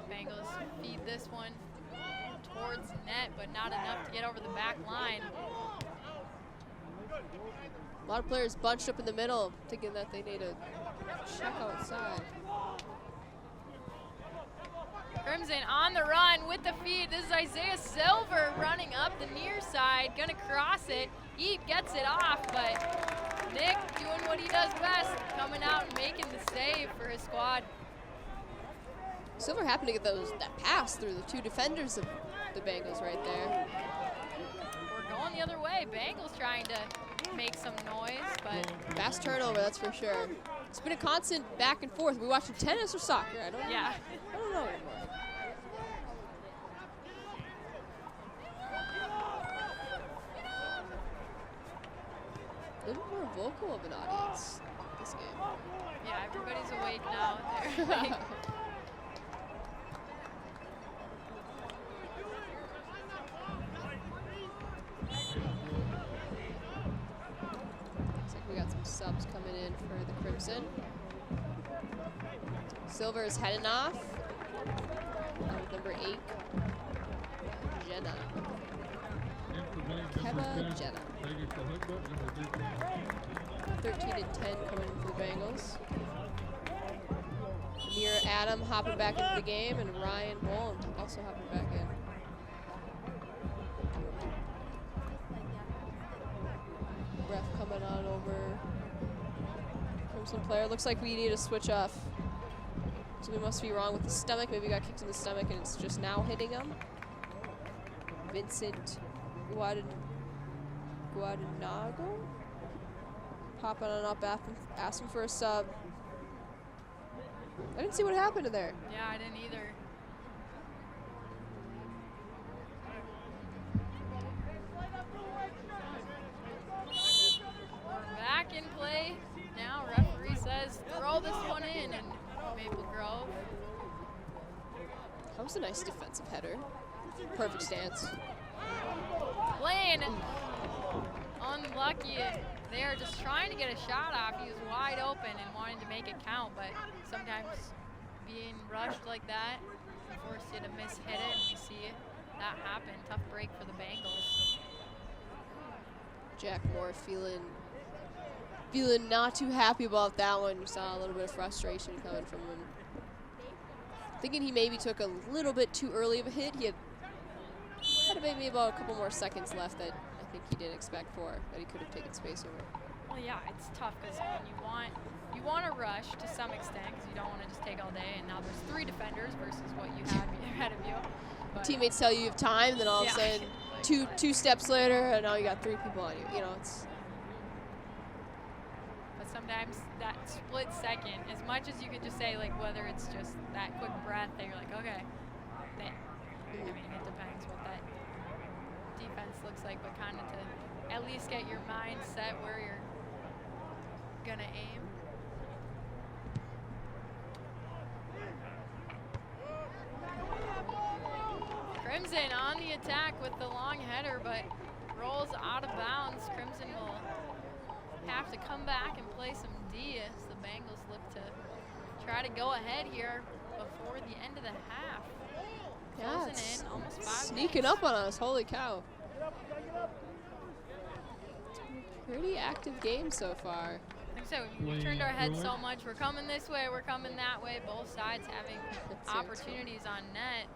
Bengals feed this one towards net, but not enough to get over the back line. A lot of players bunched up in the middle, thinking that they need to check outside. Crimson on the run with the feed. This is Isaiah Silver running up the near side, gonna cross it. He gets it off, but Nick doing what he does best, coming out and making the save for his squad. Silver happened to get that pass through the 2 defenders of the Bengals right there. We're going the other way. Bengals trying to make some noise, but Fast turnover, that's for sure. It's been a constant back and forth. We watching tennis or soccer? I don't know. yeah. I don't know anymore. A little more vocal of an audience this game. Yeah, everybody's awake now. They're like, Looks like we got some subs coming in for the Crimson. Silver is heading off. With number 8, Jenna. Keba Jenna. 13 and 10 coming in for the Bengals. Amir Adam hopping back into the game, and Ryan Boland also hopping back in. Ref coming on over. Crimson player. Looks like we need to switch off. Something must be wrong with the stomach. Maybe he got kicked in the stomach and it's just now hitting him. Vincent Guadanago popping on up, asking for a sub. I didn't see what happened to there. yeah, I didn't either. We're back in play. Now referee says throw this one in, and Maple Grove. That was a nice defensive header. Perfect stance. Blaine, unlucky. They are just trying to get a shot off. He was wide open and wanted to make it count, but sometimes being rushed like that can force you to miss-hit it, and we see that happen. Tough break for the Bengals. Jack Moore feeling not too happy about that one. You saw a little bit of frustration coming from him. Thinking he maybe took a little bit too early of a hit. He had maybe about a couple more seconds left that I think he didn't expect for, that he could have taken space over. Well, yeah, it's tough because when you want to rush to some extent because you don't want to just take all day, and now there's 3 defenders versus what you had ahead of you. But Teammates tell you have time, then all of a Yeah. sudden, two steps later, and now you got 3 people on you. You know, it's. But sometimes that split second, as much as you could just say, like, whether it's just that quick breath that you're like, okay, then, I mean, it depends what that defense looks like, but kind of to at least get your mind set where you're going to aim. Crimson on the attack with the long header, but rolls out of bounds. Crimson will have to come back and play some D as the Bengals look to try to go ahead here before the end of the half. Yeah, closing it's in, almost 5 sneaking minutes. up on us. Holy cow. It's been a pretty active game so far. Like I said, we Blaine turned our heads so Bruin. much. We're coming this way, we're coming that way. Both sides having That's it. opportunities on net.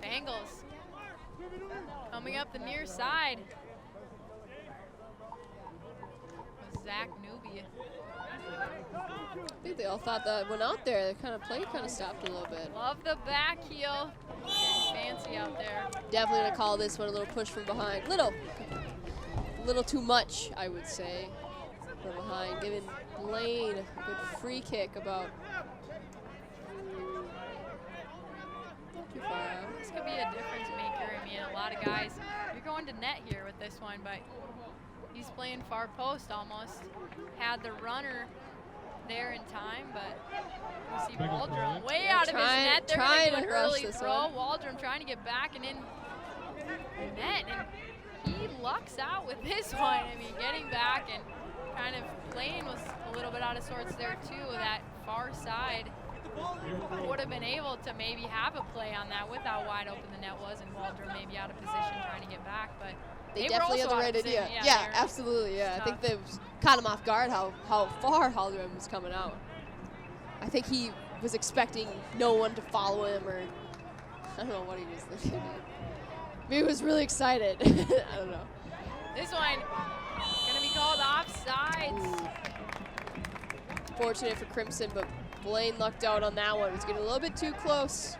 Bengals coming up the near side. With Zach Newby. I think they all thought that went out there. The kind of play kind of stopped a little bit. Love the back heel. Getting fancy out there. Definitely gonna call this one a little push from behind. A little too much, I would say. From behind, giving Blaine a good free kick about not too far out. This could be a difference maker. I mean, a lot of guys, you're going to net here with this one, but he's playing far post almost. Had the runner there in time, but you see Big Waldron throw. way Yeah, out of his net. They're trying going to to do rush an early this throw. one. Waldron trying to get back and in net, and he lucks out with this one. I mean, getting back and kind of Blaine was a little bit out of sorts there too. That far side would have been able to maybe have a play on that with how wide open the net was, and Waldron maybe out of position trying to get back, but They were definitely also had the out of right idea. position. Yeah, they were- absolutely. Yeah, I tough. think they caught him off guard how far Halderan was coming out. I think he was expecting no one to follow him, or I don't know what he was thinking. Maybe he was really excited. I don't know. This one gonna be called offsides. Fortunate for Crimson, but Blaine lucked out on that one. He was getting a little bit too close.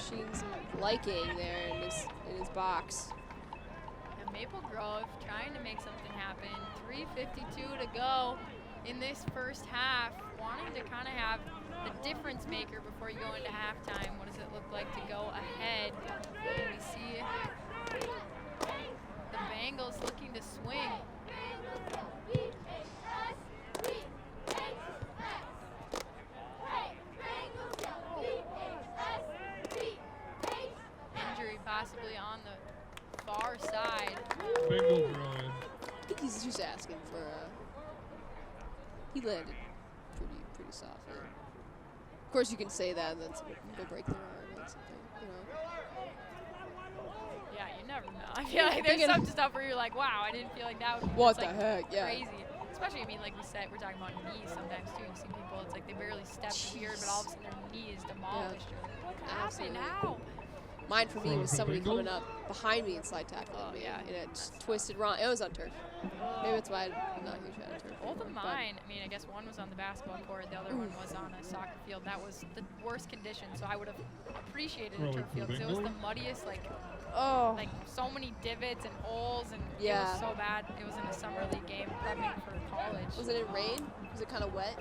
Sheen's liking there in his box. And Maple Grove trying to make something happen. 3:52 to go in this first half. Wanting to kind of have the difference maker before you go into halftime. What does it look like to go ahead? And we see the Bengals looking to swing. Injury possibly on the far side. Bengal Bruin. I think he's just asking for he landed pretty softly. Of course you can say that and then someone can go break their arm or something, you know. Yeah, you never know. I feel like there's some stuff where you're like, wow, I didn't feel like that would be What just, the like, heck, yeah. crazy. Especially, I mean, like we said, we're talking about knees sometimes too. You see people, it's like they barely step weird, but all of a sudden their knee is demolished. You're like, what happened? Absolutely. How? Mine for me For was the somebody Bengals? coming up behind me and slide tackling Oh, me, yeah. and it just twisted wrong. It was on turf. Maybe that's why I'm not a huge fan of turf. Both of anymore, but mine, I mean, I guess one was on the basketball court, the other one was on a soccer field. That was the worst condition, so I would have appreciated a Really turf field because it was the Bengals? muddiest, like Oh, so many divots and holes, and it Yeah. was so bad. It was in a summer league game prepping for college. was it in rain? Was it kind of wet?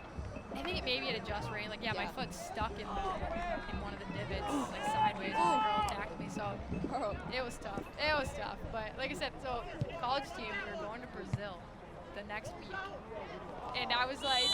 I think maybe it had just rained. Like, yeah, my Yeah. foot stuck in one of the divots, like sideways, and the girl attacked me. So Oh, it was tough. It was tough. But like I said, so college team, we were going to Brazil the next week, and I was like,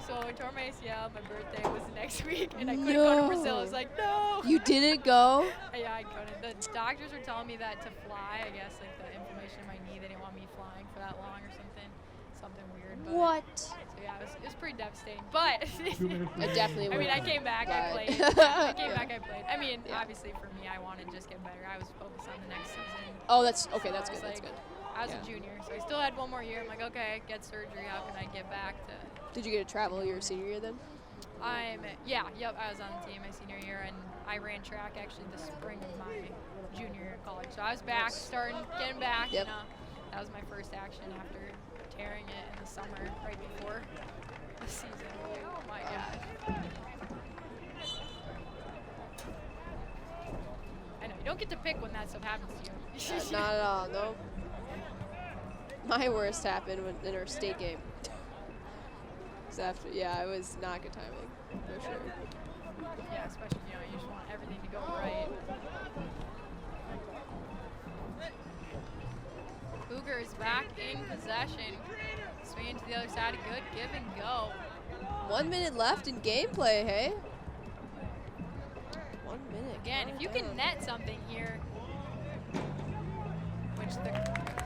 so I tore my ACL. My birthday was the next week, and I couldn't go to Brazil. I was like, no. you didn't go? Yeah, I couldn't. The doctors were telling me that to fly, I guess, like the inflammation in my knee, they didn't want me flying for that long or something weird. But What? So yeah, it was pretty devastating. But 2 minutes. I definitely I mean, I would've came back, I died. played. I came Yeah. back, I played. I mean, Yeah. obviously for me, I wanted to just get better. I was focused on the next season. Oh, that's okay. So That's I good. was That's like- good. I was Yeah. a junior, so I still had one more year. I'm like, okay, get surgery. How can I get back to? Did you get to travel your senior year then? Yep. I was on the team my senior year, and I ran track actually the spring of my junior year of college. So I was back, getting back. Yep. And, that was my first action after tearing it in the summer, right before the season. Oh my gosh. I know you don't get to pick when that stuff happens to you. Not at all. No. My worst happened in our state game. 'Cause after, it was not good timing for sure. Yeah, especially, you just want everything to go right. Cougars back in possession. Swinging to the other side, a good give and go. 1 minute left in gameplay. Hey. 1 minute. Again, if you can countdown. net something here, which the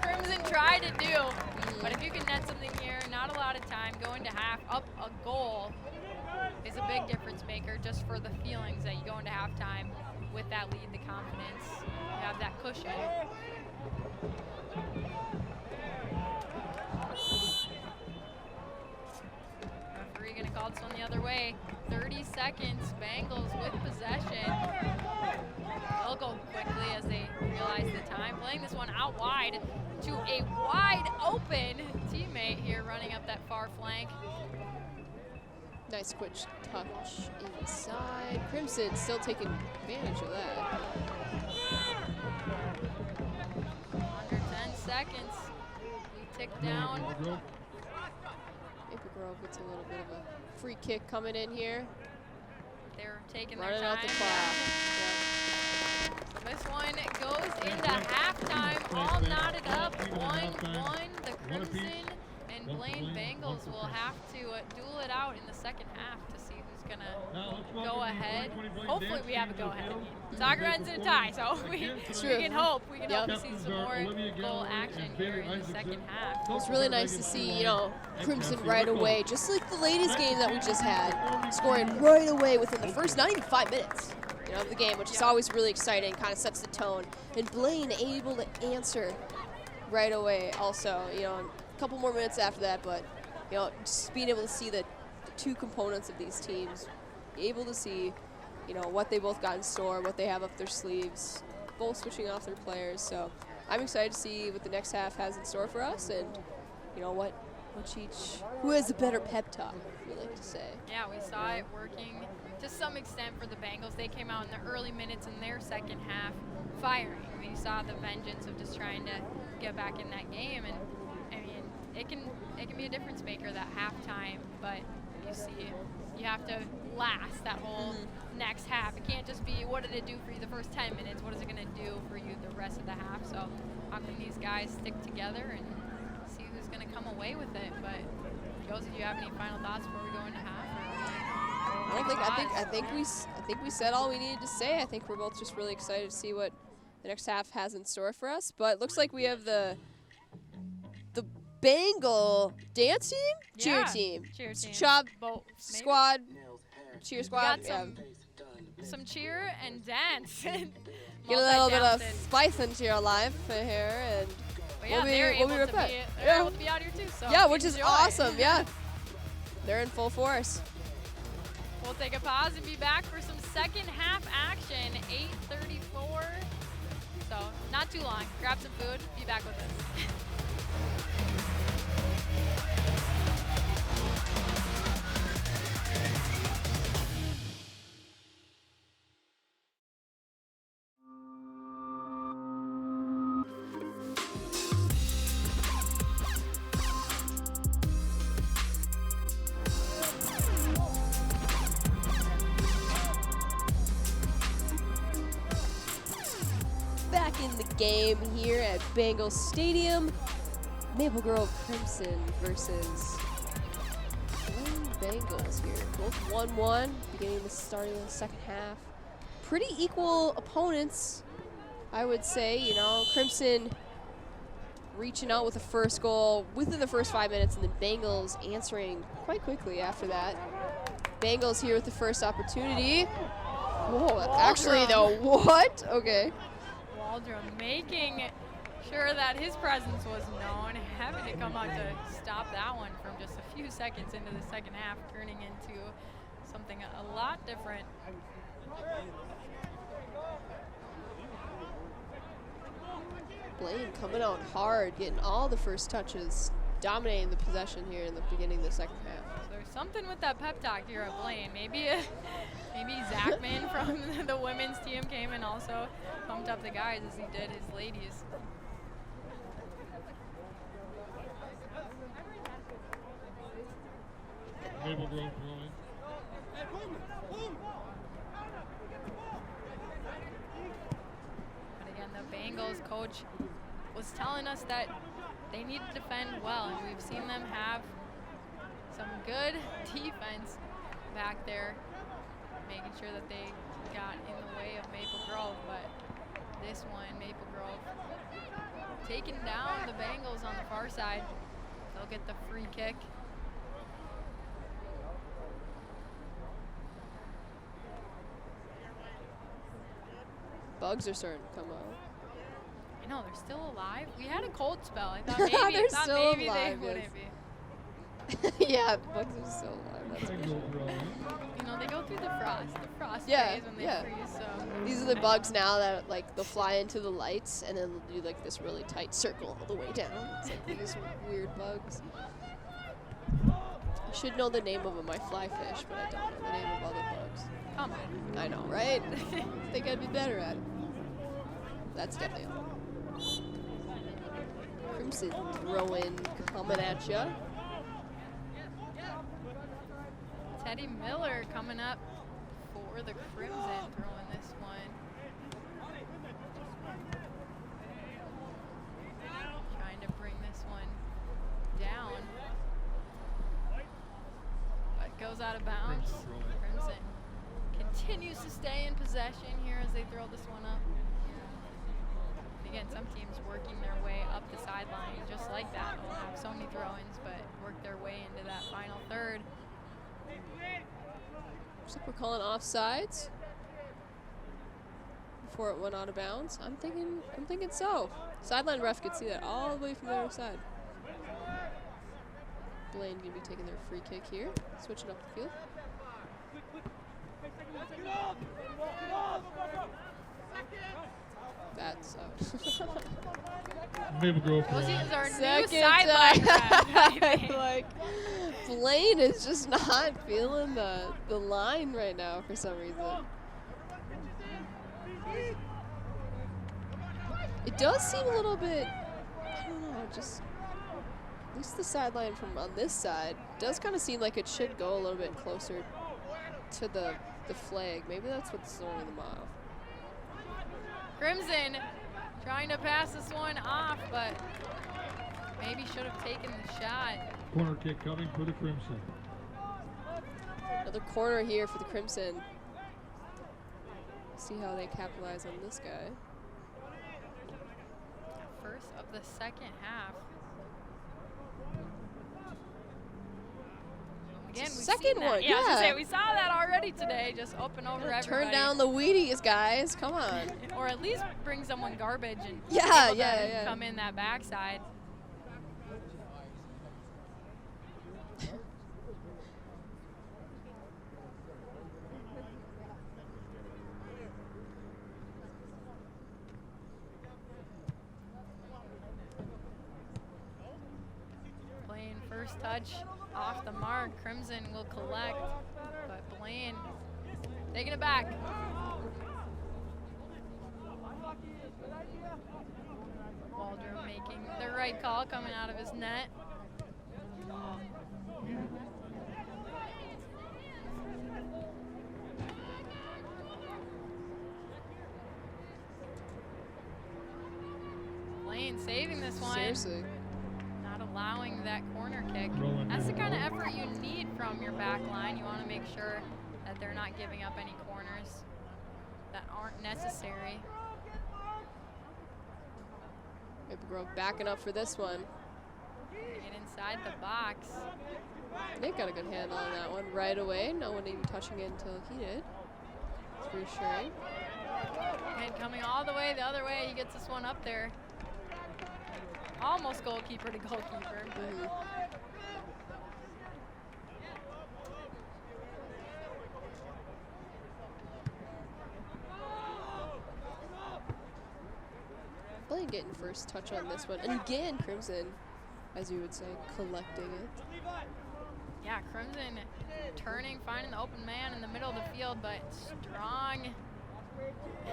Crimson Crimson tried to do. But if you can net something here, not a lot of time, going to half, up a goal is a big difference maker just for the feelings that you go into halftime with that lead, the confidence. You have that cushion. Referee gonna call this one the other way. 30 seconds, Bengals with possession. They'll go quickly as they realize the time. Playing this one out wide to a wide open teammate here running up that far flank. Nice quick touch inside. Crimson still taking advantage of that. Under 10 seconds. We tick down. Maple Grove gets a little bit of a free kick coming in here. They're taking Running their out time. the clock. So this one goes into halftime, all knotted up, 1-1. The Crimson and Blaine Bengals will have to duel it out in the second half to see who's going to go ahead. Hopefully we have a go-ahead. Soccer ends in a tie, so we can hope. We can hope to see some more goal action here in the second half. It's really nice to see, you know, Crimson right away, just like the ladies game that we just had, scoring right away within the first, not even 5 minutes, you know, of the game, which is always really exciting, kind of sets the tone. And Blaine able to answer right away also, you know, a couple more minutes after that, but, you know, just being able to see the two components of these teams, able to see, you know, what they both got in store, what they have up their sleeves, both switching off their players. So I'm excited to see what the next half has in store for us, and you know who has a better pep talk, we like to say. Yeah, we saw it working to some extent for the Bengals. They came out in the early minutes in their second half firing. We saw the vengeance of just trying to get back in that game, and I mean, it can be a difference maker that halftime, but you see, you have to last that whole next half. It can't just be, what did it do for you the first 10 minutes? What is it going to do for you the rest of the half? So how can these guys stick together and see who's going to come away with it? But Joseph, do you have any final thoughts before we go into half? I think we said all we needed to say. I think we're both just really excited to see what the next half has in store for us. But it looks like we have the Bengal dance team? Cheer team. Cheer team. Chop Both, squad. Cheer squad. Got some cheer and dance. Get a little bit of spice into your life here, and yeah, they're able to be out here too. So yeah, which is awesome. Yeah, they're in full force. We'll take a pause and be back for some second half action. 8:34. So not too long. Grab some food. Be back with us. Game here at Bengals Stadium. Maple Grove Crimson versus Blaine Bengals here. Both 1-1, beginning the start of the second half. Pretty equal opponents, I would say. You know, Crimson reaching out with the first goal within the first 5 minutes, and then Bengals answering quite quickly after that. Bengals here with the first opportunity. Whoa, actually though, what? Okay. Making sure that his presence was known, having to come out to stop that one from just a few seconds into the second half, turning into something a lot different. Blaine coming out hard, getting all the first touches, dominating the possession here in the beginning of the second half. There's something with that pep talk here at Blaine. Maybe Zachman from the women's team came and also pumped up the guys as he did his ladies. Maple Grove throwing. But again, the Bengals coach was telling us that they need to defend well, and we've seen them have some good defense back there, making sure that they got in the way of Maple Grove. But this one, Maple Grove taking down the Bengals on the far side. They'll get the free kick. Bugs are starting to come out. I know, they're still alive. We had a cold spell. I thought maybe, They're thought still maybe alive, they yes. wouldn't be. Yeah, bugs are still alive. That's for Bangle sure. throwing. You know, they go through the frost Yeah, phase when they yeah. freeze, so. These are the bugs now that like they'll fly into the lights and then they'll do like this really tight circle all the way down. It's like these weird bugs. I should know the name of them. I fly fish, but I don't know the name of all the bugs. Come on. I know, right? I think I'd be better at it. That's definitely all. Crimson throwing coming at ya. Teddy Miller coming up for the Crimson, throwing this one. Trying to bring this one down. But goes out of bounds. Crimson continues to stay in possession here as they throw this one up. Again, some teams working their way up the sideline just like that. They'll have so many throw-ins, but work their way into that final third. Looks like we're calling offsides before it went out of bounds. I'm thinking so. Sideline ref could see that all the way from the other side. Blaine gonna be taking their free kick here, switching up the field. That's Maple Grove Josie throwing. is our new second sideline ref, I think. like Blaine is just not feeling the line right now for some reason. It does seem a little bit, I don't know, just at least the sideline from on this side does kind of seem like it should go a little bit closer to the flag. Maybe that's what's throwing them off. Crimson trying to pass this one off, but maybe should have taken the shot. Corner kick coming for the Crimson. Another corner here for the Crimson. See how they capitalize on this guy. First of the second half. Again, we've Second seen that. one, Yeah, I was gonna say, yeah. we saw that already today, just open over everybody. Turn down the Wheaties, guys. Come on. Or at least bring someone garbage and Yeah, able to yeah. come in that backside. Blaine first touch off the mark. Crimson will collect, but Blaine taking it back. Waldron making the right call, coming out of his net. Blaine saving this one. Seriously. Not allowing that corner kick. Rolling That's the near kind of goal. effort you need from your back line. You want to make sure that they're not giving up any corners that aren't necessary. Maple Grove backing up for this one. Get inside the box. They got a good handle on that one right away. No one even touching it until he did. It's reassuring. And coming all the way the other way, he gets this one up there. Almost goalkeeper to goalkeeper. Mhm. Blaine getting first touch on this one. And again, Crimson, as you would say, collecting it. Yeah, Crimson turning, finding the open man in the middle of the field, but strong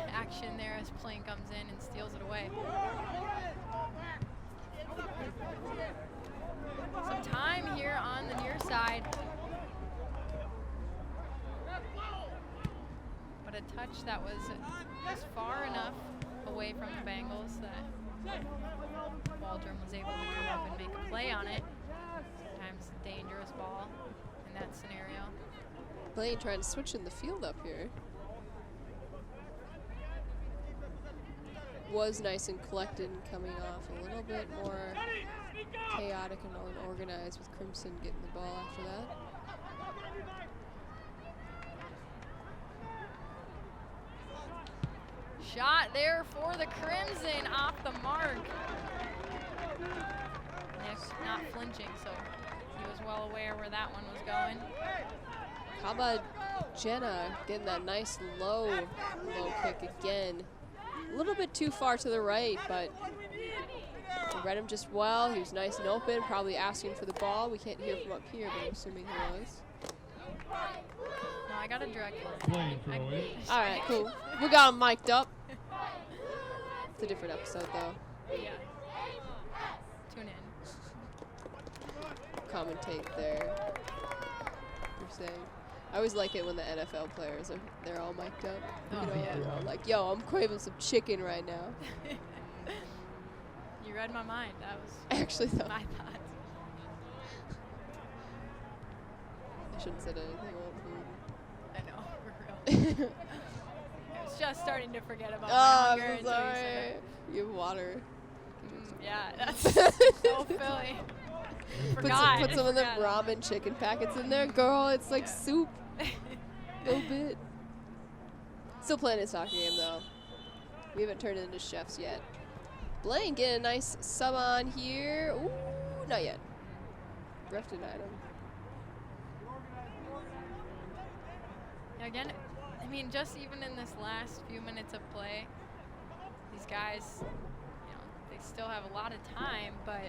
action there as Blaine comes in and steals it away. Some time here on the near side. But a touch that was just far enough away from the Bengals that Waldron was able to come up and make a play on it. Sometimes a dangerous ball in that scenario. Blaine trying to switch in the field up here. was nice and collected and coming off a little bit more chaotic and unorganized with Crimson getting the ball after that. Shot there for the Crimson, off the mark. Nick not flinching, so he was well aware where that one was going. How about Jenna getting that nice low kick again? A little bit too far to the right, but he read him just well. He was nice and open, probably asking for the ball. We can't hear from up here, but I'm assuming he was. No, I got a direct Blaine throw in. All right, cool. We got him mic'd up. It's a different episode, though. Yeah. Tune in. Commentate there. You're saying. I always like it when the NFL players they're all mic'd up. Oh, you know, yeah. they're all like, yo, I'm craving some chicken right now. You read my mind. That was Actually, though, my thoughts. I shouldn't have said anything about food. I know, for real. I was just starting to forget about my Oh, hunger I'm until you sorry. said it. You have water. Yeah, that's so Philly. Forgot. Put some of the Forgot. ramen chicken packets in there. Girl, it's like soup. A little bit. Still playing his soccer game, though. We haven't turned it into chefs yet. Blaine getting a nice sub on here. Ooh, not yet. Ref denied him. Again, I mean, just even in this last few minutes of play, these guys, you know, they still have a lot of time, but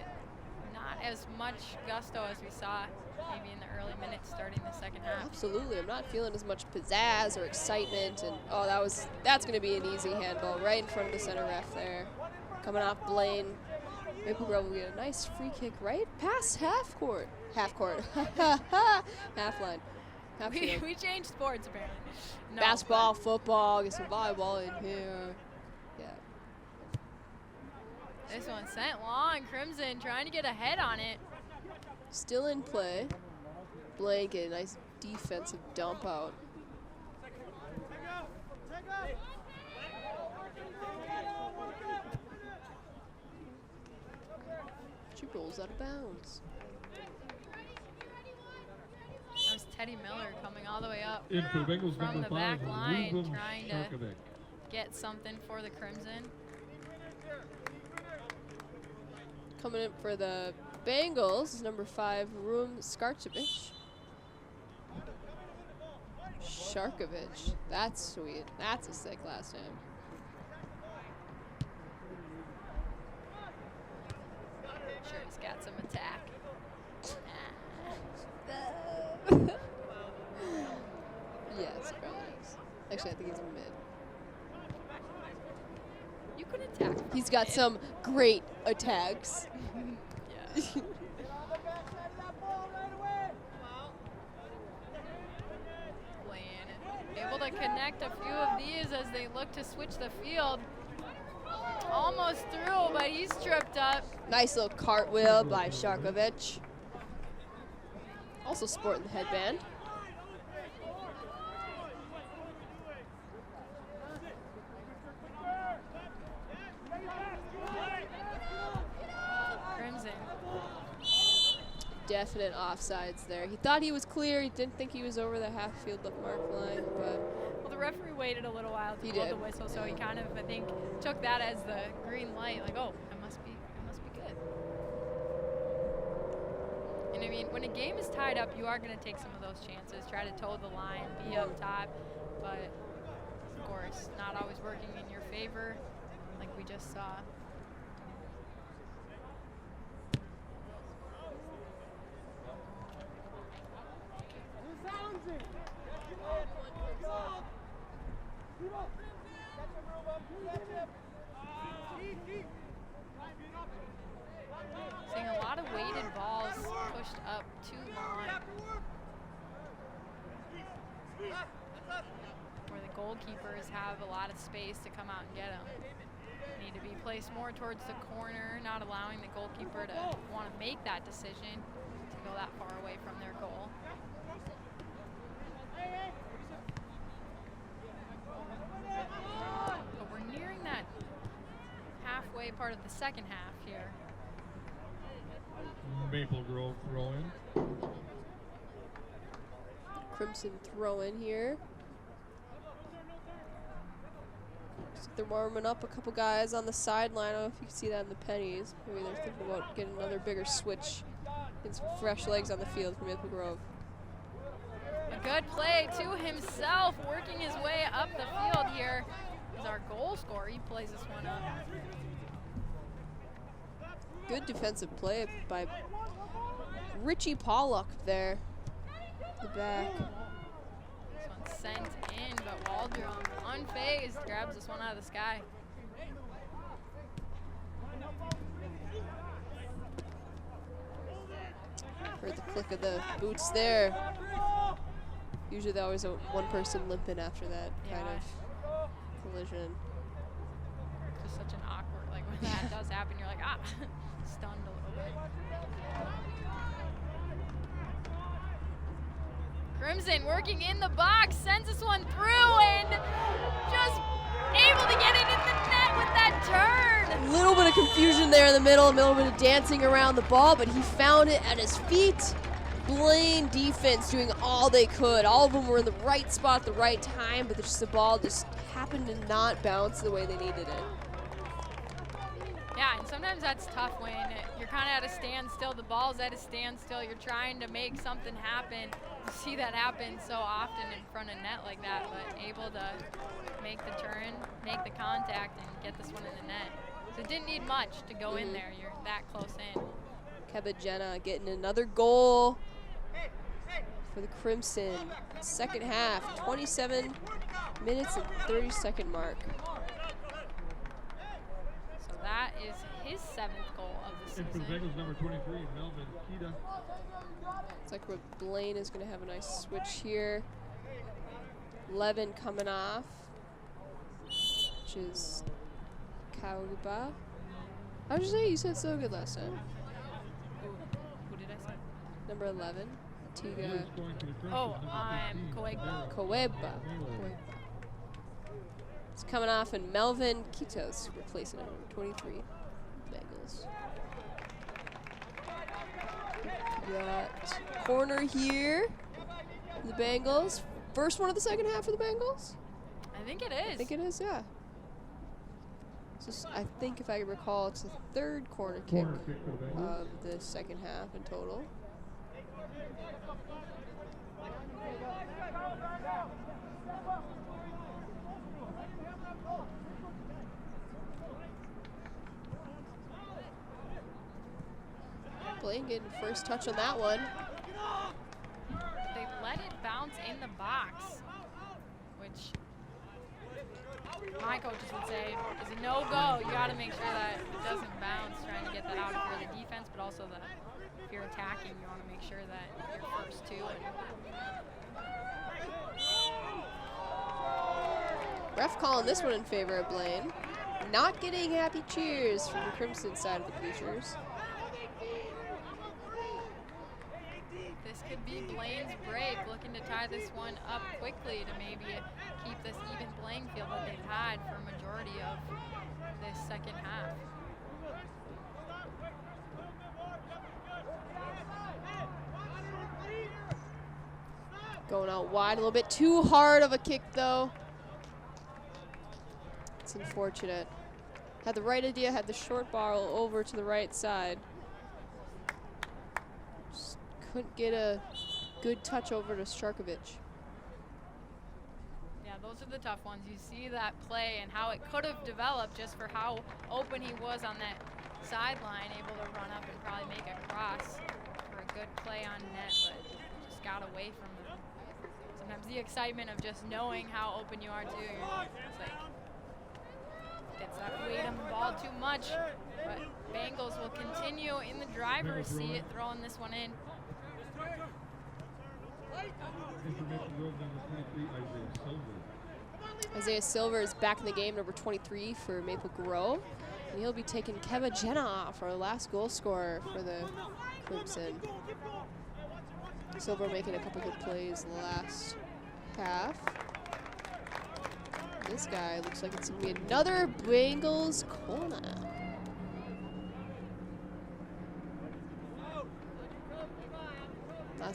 not as much gusto as we saw maybe in the early minutes starting the second half. Absolutely. I'm not feeling as much pizzazz or excitement. And oh, that's going to be an easy handball right in front of the center ref there. Coming off Blaine. Maple Grove will get a nice free kick right past half court. Half court. Half line. Half field. We changed sports apparently. No, Basketball, football, get some volleyball in here. Yeah. This one sent long. Crimson trying to get ahead on it. Still in play. Blaine get a nice defensive dump out. She rolls out of bounds. That was Teddy Miller coming all the way up In for the Bengals, from number the 5, back line, Ruben trying to Sharkovic. get something for the Crimson. Coming in for the Bengals is number 5, Rum Skarcevic. Sharkovic. That's sweet. That's a sick last name. Sure, he's got some attack. Yes, probably is. Actually, I think he's mid. You could attack. from He's got mid. some great attacks. Yeah. Blaine able to connect a few of these as they look to switch the field. Almost through, but he's tripped up. Nice little cartwheel by Sharkovic. Also sporting the headband. Crimson. Definite offsides there. He thought he was clear. He didn't think he was over the half field mark line, but Well, the referee waited a little while to He blow did. the whistle, so he kind of, I think, took that as the green light. Like, oh, I must be good. And I mean, when a game is tied up, you are going to take some of those chances, try to toe the line, be up top, but of course, not always working in your favor, like we just saw. Seeing a lot of weighted balls pushed up too long, where the goalkeepers have a lot of space to come out and get them. Need to be placed more towards the corner, not allowing the goalkeeper to want to make that decision to go that far away from their goal. But we're nearing that halfway part of the second half here. Maple Grove throw in. Crimson throw in here. So they're warming up a couple guys on the sideline. I don't know if you can see that in the pennies. Maybe they're thinking about getting another bigger switch and some fresh legs on the field for Maple Grove. A good play to himself, working his way up the field here. Is our goal scorer. He plays this one up. Good defensive play by Richie Pollock there. The back. This one's sent in, but Waldrum, unfazed, grabs this one out of the sky. Heard the click of the boots there. Usually they always have one person limping after that kind of collision. Just such an awkward, like when that does happen, you're like, ah, stunned a little bit. Crimson working in the box, sends this one through and just able to get it in the net with that turn. A little bit of confusion there in the middle, a little bit of dancing around the ball, but he found it at his feet. Blaine defense doing all they could. All of them were in the right spot at the right time, but just the ball just happened to not bounce the way they needed it. Yeah, and sometimes that's tough when you're kind of at a standstill, the ball's at a standstill, you're trying to make something happen. You see that happen so often in front of net like that, but able to make the turn, make the contact, and get this one in the net. So it didn't need much to go in there. You're that close in. Keba Jenna getting another goal for the Crimson. Second half, 27 minutes and 30-second mark. So that is his 7th goal of the And for the season. Bengals, number 23, Melvin Kita. Looks like Blaine is going to have a nice switch here. Levin coming off, which is Kauba. How did you say? You said so good last time. Who did I say? Number 11, Tiga Going to the Crimson, Oh, number I'm 15, Koegba. Koeba. It's coming off, and Melvin Kitos replacing him, number 23, Bengals. We got corner here for the Bengals. First one of the second half for the Bengals? I think it is. I think it is, yeah. I think if I recall, it's the third corner kick Corner kick for the Bengals. of the second half in total. Blaine getting first touch on that one. They let it bounce in the box, which my coaches would say is a no-go. You got to make sure that it doesn't bounce, trying to get that out if you're the defense, but also if you're attacking, you want to make sure that you're first too. Ref calling this one in favor of Blaine. Not getting happy cheers from the Crimson side of the bleachers. This could be Blaine's break, looking to tie this one up quickly to maybe keep this even playing field that they've had for a majority of this second half. Going out wide, a little bit too hard of a kick though. It's unfortunate. Had the right idea, had the short ball over to the right side. Just couldn't get a good touch over to Starkovic. Yeah, those are the tough ones. You see that play and how it could have developed just for how open he was on that sideline, able to run up and probably make a cross for a good play on net, but just got away from them. Sometimes the excitement of just knowing how open you are too, it's like, gets that weight on the ball too much, but Bengals will continue in the driver's seat, throwing this one in. And for Maple Grove, number 23, Isaiah Silver. Isaiah Silver is back in the game, number 23 for Maple Grove. And he'll be taking Keba Jenna off, our last goal scorer for the Crimson. Silver making a couple good plays last half. This guy looks like it's going to be another Bengals corner.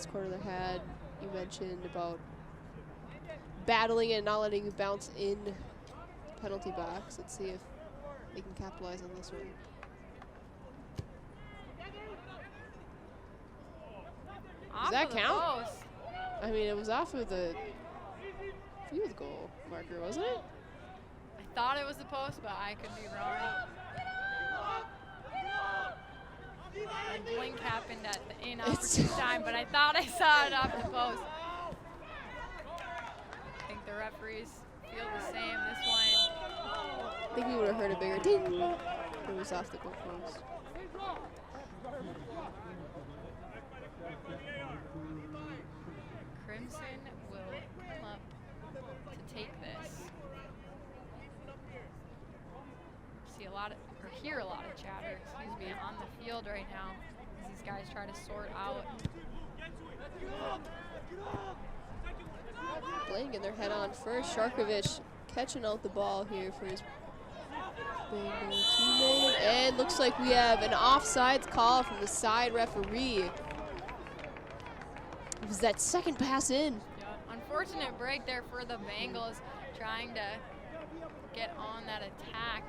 last quarter they had. You mentioned about battling it and not letting you bounce in the penalty box. Let's see if they can capitalize on this one. Does that count? Post. I mean, it was off of the field goal marker, wasn't it? I thought it was the post, but I could be wrong. A blink happened at the inopportune time, but I thought I saw it off the post. I think the referees feel the same this one. I think we would have heard a bigger ding. It was off the goal post. Crimson will come up to take this. See a lot of, or hear a lot of chatter, excuse me, on the field right now as these guys try to sort out. Blaine getting their head on first. Sharkovich catching out the ball here for his Bengal teammate. And looks like we have an offsides call from the side referee. It was that second pass in. Yeah. Unfortunate break there for the Bengals, trying to get on that attack.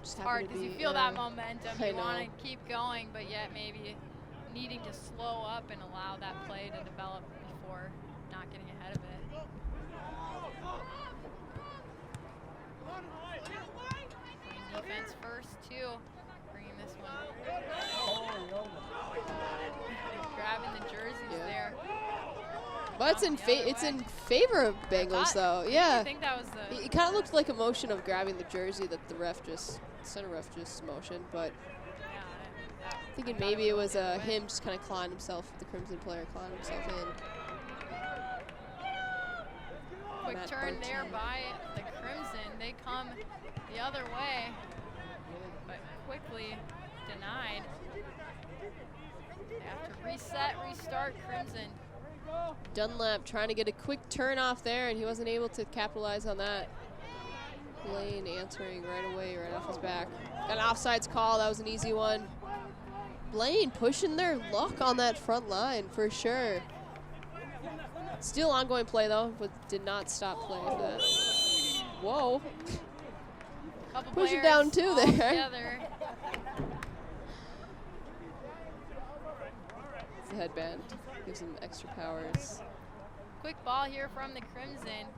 It's hard because you feel that momentum. You want to keep going, but yet maybe needing to slow up and allow that play to develop before not getting ahead of it. Playing defense first, too. Bringing this one. Grabbing the jerseys there. But it's in favor of Bengals, though. Yeah. I think that was the. It kind of looked like a motion of grabbing the jersey that the center ref just motioned, but thinking maybe it was him just kind of clawing himself, the Crimson player clawing himself in. Quick turn there by the Crimson. They come the other way, but quickly denied. They have to reset, restart Crimson. Dunlap trying to get a quick turn off there, and he wasn't able to capitalize on that. Blaine answering right away, right off his back. Got an offsides call. That was an easy one. Blaine pushing their luck on that front line for sure. Still ongoing play though, but did not stop play for that. Whoa. Pushing down two there. Together. It's the headband. Gives him extra powers. Quick ball here from the Crimson.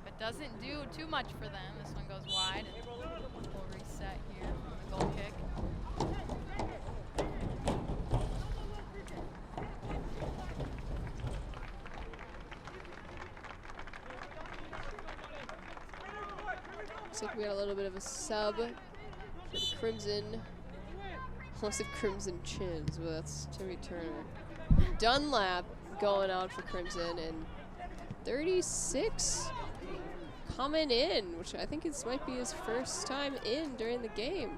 But doesn't do too much for them. This one goes wide. We'll reset here from the goal kick. Looks like we got a little bit of a sub for the Crimson. Almost said Crimson Chins, but that's Timmy Turner. Dunlap going out for Crimson, and 36 coming in, which I think might be his first time in during the game.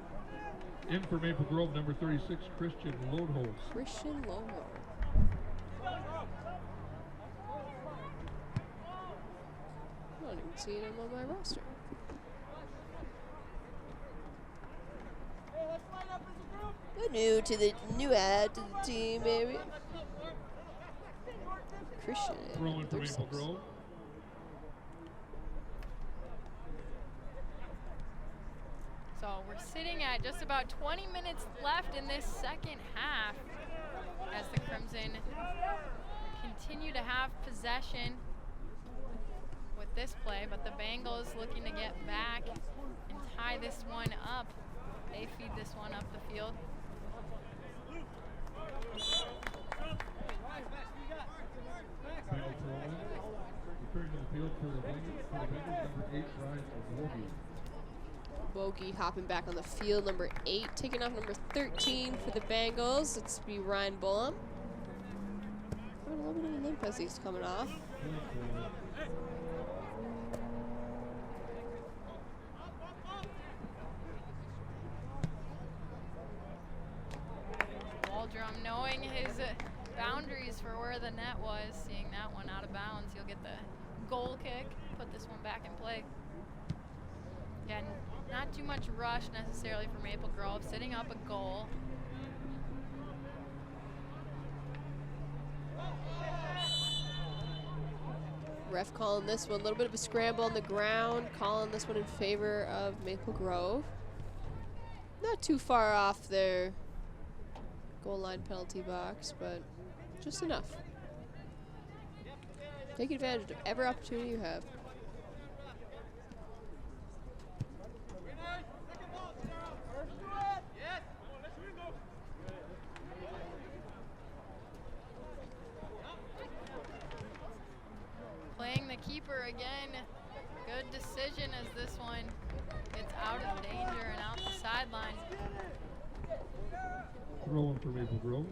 In for Maple Grove, number 36, Christian Lodeholz. Christian Lodeholz. I don't even see him on my roster. New add to the team, maybe. Christian. Throwing for Maple Grove. So we're sitting at just about 20 minutes left in this second half as the Crimson continue to have possession with this play, but the Bengals looking to get back and tie this one up. They feed this one up the field. Returning to the field for the Bengals, number 8, Ryan Bogey. Bogey hopping back on the field, number 8, taking off number 13 for the Bengals. Let's be Ryan Bullum. A little bit of a limp as he's coming off. Waldrum knowing his boundaries for where the net was, seeing that one out of bounds, he'll get the goal kick, put this one back in play. Again, not too much rush necessarily for Maple Grove, sitting up a goal. Ref calling this one a little bit of a scramble on the ground, calling this one in favor of Maple Grove. Not too far off their goal line penalty box, but just enough. Take advantage of every opportunity you have. Playing the keeper again. Good decision as this one gets out of danger and out the sidelines. Throwing for Maple Grove.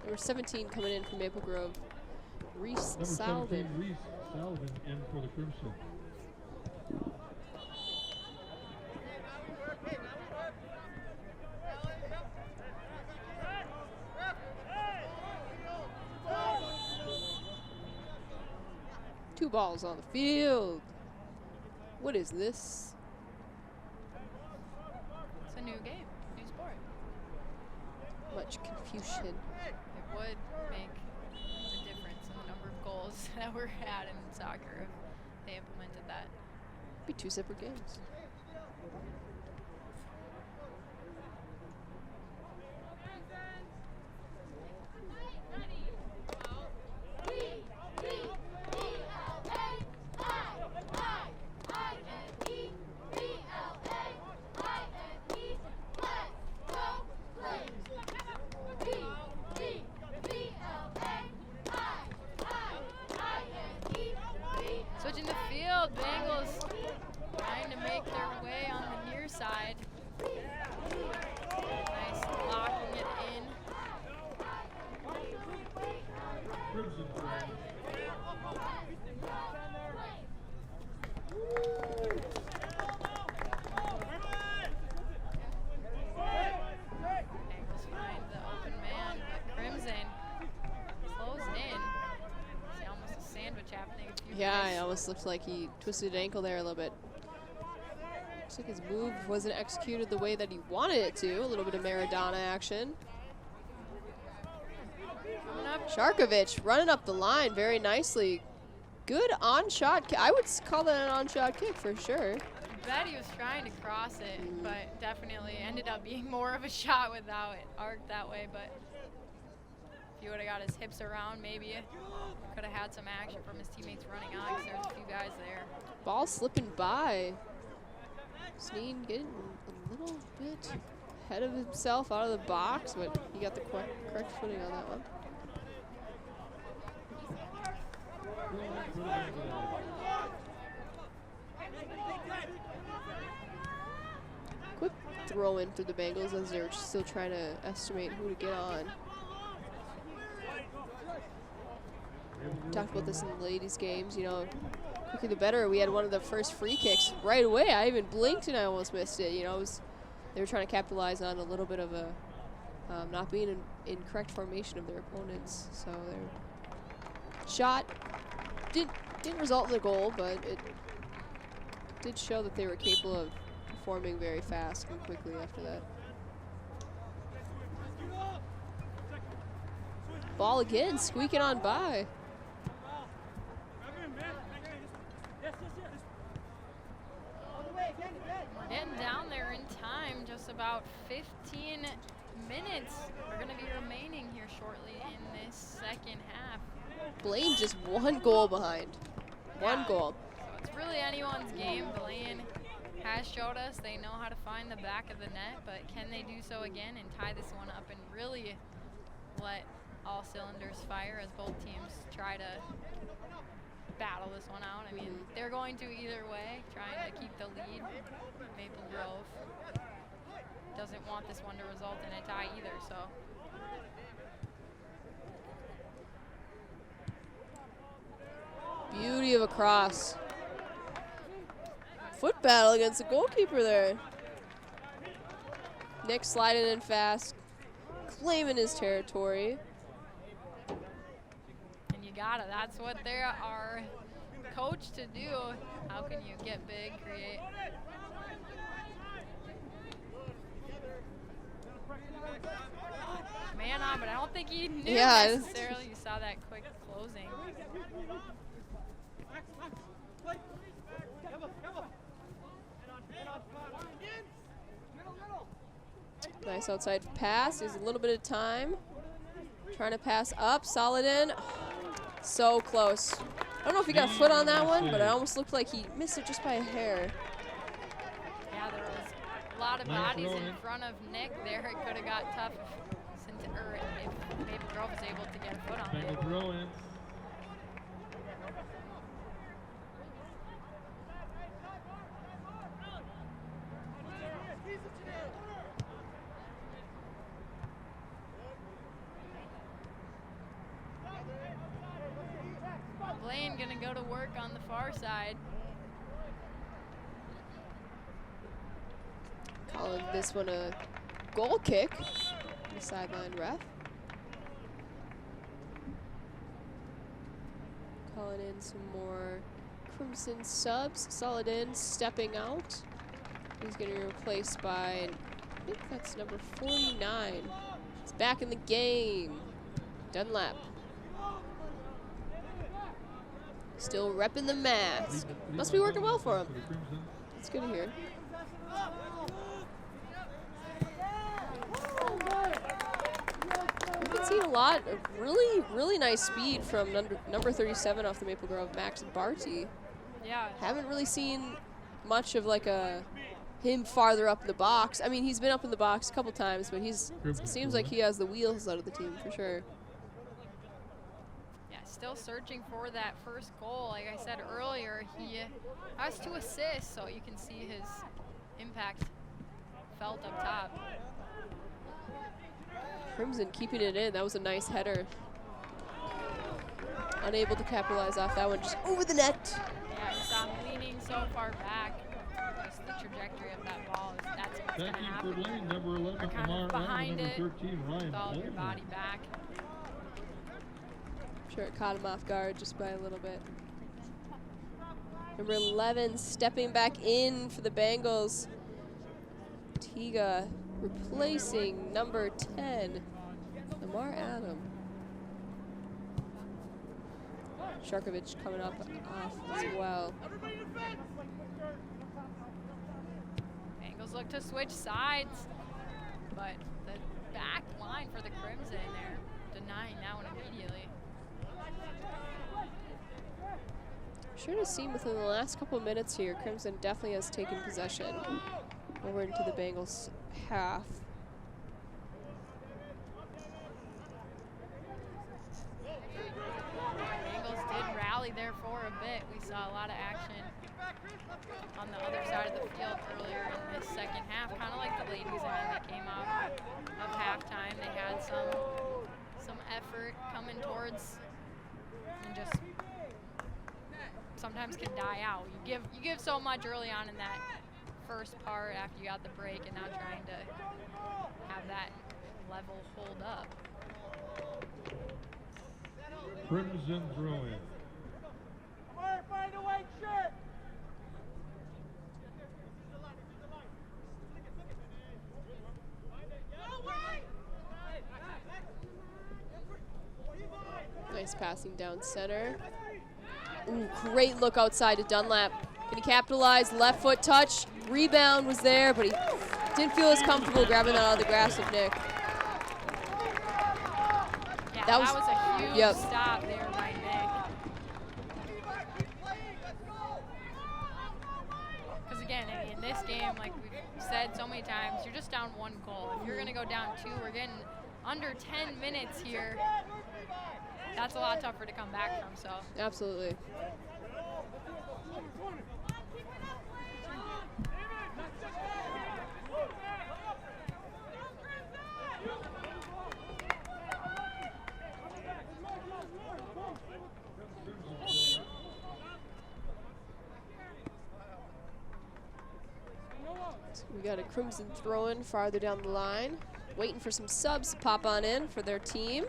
Number 17 coming in for Maple Grove. Reese Number Salvin. 17, Reese Salvin in for the Crimson. Two balls on the field. What is this? It's a new game, new sport. Much confusion. It would make a difference in the number of goals that were had in soccer if they implemented that. Be two separate games. Switching the field, Bengals trying to make their way on the near side. Nice locking it in. Crimson throwing. Bengals find the open man, but Crimson slows in. See almost a sandwich happening. A few Yeah, times. it almost looked like he twisted an ankle there a little bit. Looks like his move wasn't executed the way that he wanted it to. A little bit of Maradona action. Coming up, Sharkovich running up the line very nicely. Good on-shot kick. I would call that an on-shot kick for sure. I bet he was trying to cross it, but definitely ended up being more of a shot without it arced that way. But if he would have got his hips around, maybe could have had some action from his teammates running on, because there's a few guys there. Ball slipping by. Sneen getting a little bit ahead of himself out of the box, but he got the correct footing on that one. Throwing for the Bengals. Quick throw in for the Bengals as they're still trying to estimate who to get on. Talked about this in the ladies' games, you know, quicker the better. We had one of the first free kicks right away. I even blinked and I almost missed it. You know, they were trying to capitalize on a little bit of a not being in correct formation of their opponents. So their shot didn't result in a goal, but it did show that they were capable of performing very fast and quickly after that. Ball again, squeaking on by. We're getting down there in time. Just about 15 minutes are going to be remaining here shortly in this second half. Blaine just one goal behind. One Yeah. goal. So it's really anyone's game. Blaine has showed us they know how to find the back of the net, but can they do so again and tie this one up and really let all cylinders fire as both teams try to battle this one out? I mean, they're going to either way, trying to keep the lead. Maple Grove doesn't want this one to result in a tie either, so. Beauty of a cross. Foot battle against the goalkeeper there. Nick sliding in fast, claiming his territory. You gotta. That's what they are coached to do. How can you get big, create? Man on, but I don't think he knew necessarily. You saw that quick closing. Nice outside pass. There's a little bit of time. Trying to pass up. Solid in. So close. I don't know if he got a foot on that one, but it almost looked like he missed it just by a hair. Yeah, there was a lot of bodies in front of Nick there. It could have got tough if Maple Grove was able to get a foot on it. Throw in. Blaine gonna go to work on the far side. Calling this one a goal kick. The sideline ref. Calling in some more Crimson subs. Solid in, stepping out. He's going to be replaced by, I think that's number 49. He's back in the game. Dunlap. Still repping the mask. Must be working well for him. It's good to hear. We've been seeing a lot of really nice speed from number 37 off the Maple Grove, Max Barty. Yeah. Haven't really seen much of like him farther up the box. I mean, he's been up in the box a couple times, but seems like he has the wheels out of the team for sure. Still searching for that first goal. Like I said earlier, he has 2 assists, so you can see his impact felt up top. Crimson keeping it in. That was a nice header. Unable to capitalize off that one, just over the net. Yeah, you saw him leaning so far back. Just the trajectory of that ball, that's what's going to happen. Blaine, number 11, You're kind of behind it, 13, with all of your body back. Sure, it caught him off guard just by a little bit. Number 11 stepping back in for the Bengals. Tiga replacing number 10, Lamar Adam. Sharkovich coming up off as well. Bengals look to switch sides, but the back line for the Crimson, they're denying that one immediately. Sure to see within the last couple of minutes here, Crimson definitely has taken possession over into the Bengals half. Bengals did rally there for a bit. We saw a lot of action on the other side of the field earlier in this second half, kind of like the ladies that came out of halftime. They had some effort coming towards and just sometimes can die out. You give so much early on in that first part after you got the break, and now trying to have that level hold up. Crimson throw in. Find a white shirt. Nice passing down center. Ooh, great look outside to Dunlap. Can he capitalize? Left foot touch. Rebound was there, but he didn't feel as comfortable grabbing that out of the grasp of Nick. Yeah, that was a huge stop there by Nick. Because again, in this game, like we've said so many times, you're just down 1 goal. If you're going to go down 2, we're getting under 10 minutes here. That's a lot tougher to come back from, so. Absolutely. So we got a Crimson throw-in farther down the line. Waiting for some subs to pop on in for their team.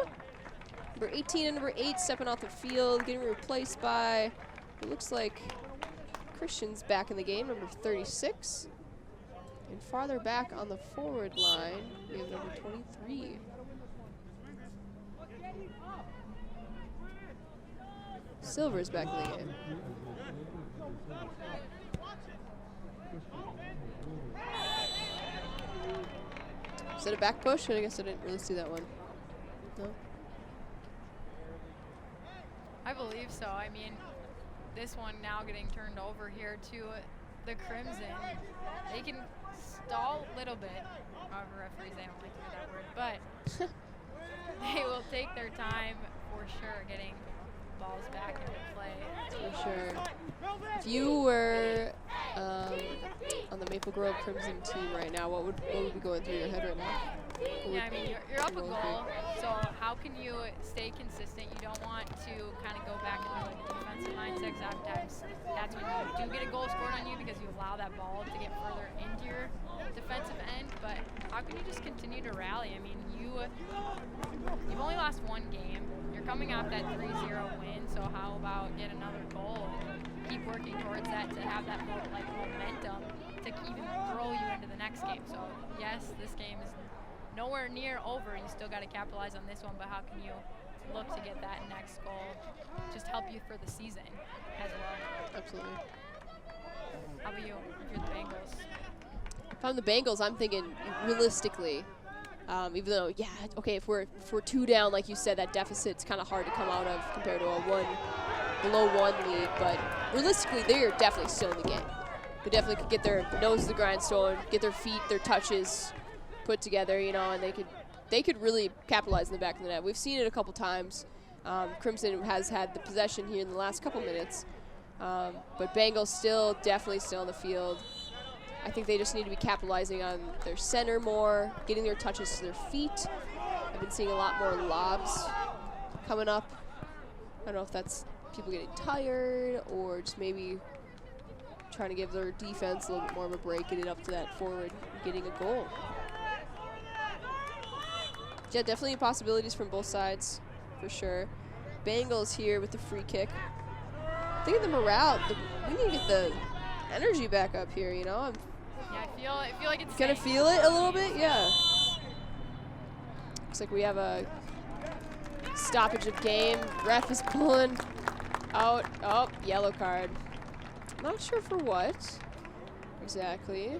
Number 18 and number 8 stepping off the field, getting replaced by, it looks like Christian's back in the game, number 36. And farther back on the forward line, we have number 23. Silver's back in the game. Is that a back push? I guess I didn't really see that one. No? I believe so. I mean, this one now getting turned over here to the Crimson. They can stall a little bit. However, referees, they don't like to use that word. But they will take their time for sure getting balls back into play. For sure. If you were on the Maple Grove Crimson team right now, what would be going through your head right now? Yeah, I mean, you're up a goal, so how can you stay consistent? You don't want to kind of go back into a defensive mindset, 'cause oftentimes that's when you do get a goal scored on you because you allow that ball to get further into your defensive end. But how can you just continue to rally? I mean, you've only lost one game. You're coming off that 3-0 win, so how about get another goal and keep working towards that to have that momentum to even throw you into the next game. So yes, this game is nowhere near over. You still got to capitalize on this one, but how can you look to get that next goal just help you for the season as well? Absolutely. How about you if you're the Bengals? If I'm the Bengals, I'm thinking realistically, even though, yeah, okay, if we're 2 down, like you said, that deficit's kind of hard to come out of compared to a below 1 lead, but realistically, they're definitely still in the game. They definitely could get their nose to the grindstone, get their feet, their touches put together, you know, and they could really capitalize in the back of the net. We've seen it a couple times. Crimson has had the possession here in the last couple minutes, but Bengals definitely still on the field. I think they just need to be capitalizing on their center more, getting their touches to their feet. I've been seeing a lot more lobs coming up. I don't know if that's people getting tired or just maybe trying to give their defense a little bit more of a break, get it up to that forward, getting a goal. Yeah, definitely possibilities from both sides, for sure. Bengals here with the free kick. I think of the morale, we need to get the energy back up here, you know? Yeah, I feel like it's gonna feel it a little bit, yeah. Looks like we have a stoppage of game. Ref is pulling out. Oh, yellow card. Not sure for what exactly.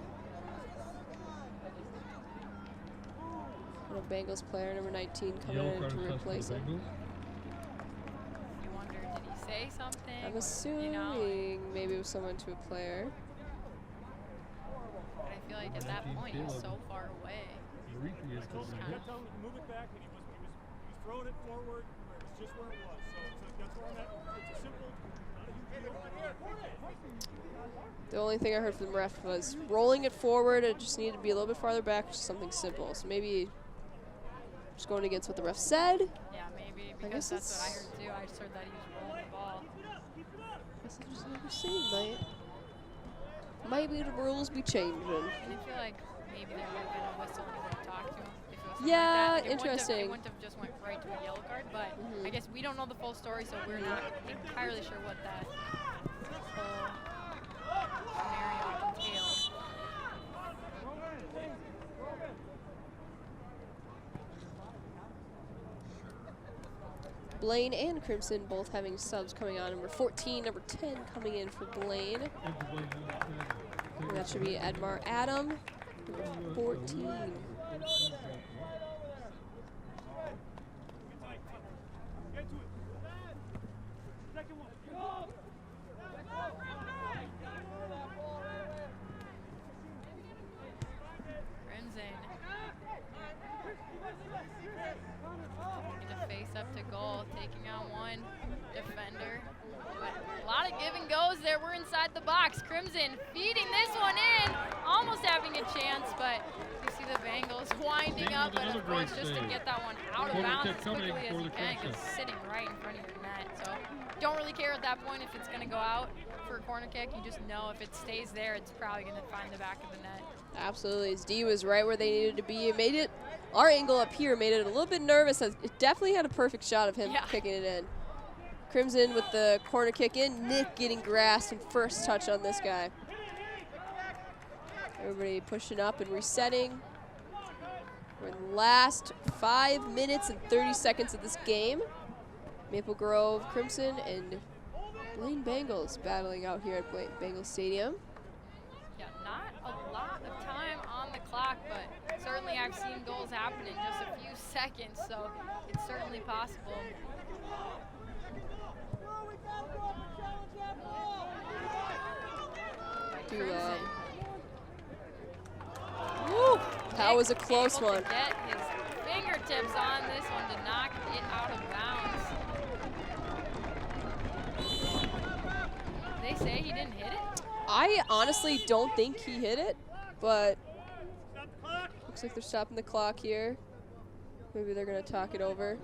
A Bengals player, number 19, coming in to replace him. You wonder, did he say something? I'm assuming maybe it was someone to a player. But I feel like at that point, he was so far away. Move it back, and he was throwing it forward. It was just where it was. So that's where I'm at. It's a simple, not a huge deal. The only thing I heard from the ref was rolling it forward. It just needed to be a little bit farther back, just something simple. So maybe just going against what the ref said. Yeah, maybe, because that's what I heard too. I just heard that he was rolling the ball. I guess I just never seen that. Maybe the rules be changing. And I feel like maybe there would have been a whistle and he would have talked to him. If it was something Yeah, like that. interesting. It wouldn't have just went right to a yellow card, but I guess we don't know the full story, so we're not entirely sure what that whole scenario entailed. Blaine and Crimson both having subs coming on. Number 14, number 10 coming in for Blaine. And that should be Edmar Adam, number 14. Crimson to face up to goal, taking on one defender. But a lot of give and goes there. We're inside the box. Crimson feeding this one in, almost having a chance, but you see the Bengals winding up, but of course just to get that one out of bounds as quickly as you can, because it's sitting right in front of your net. So don't really care at that point if it's going to go out for a corner kick. You just know if it stays there, it's probably going to find the back of the net. Absolutely. His D was right where they needed to be. It made it, our angle up here made it a little bit nervous. It definitely had a perfect shot of him kicking it in. Crimson with the corner kick in. Nick getting grassed and first touch on this guy. Everybody pushing up and resetting. We're in the last 5 minutes and 30 seconds of this game. Maple Grove Crimson and Blaine Bengals battling out here at Blaine Bengals Stadium. Yeah, not a lot of time on the clock, but certainly I've seen goals happen in just a few seconds, so it's certainly possible. Woo! That was a close able one. To get his fingertips on this one to knock it out of bounds. They say he didn't hit it? I honestly don't think he hit it, but looks like they're stopping the clock here. Maybe they're gonna talk it over.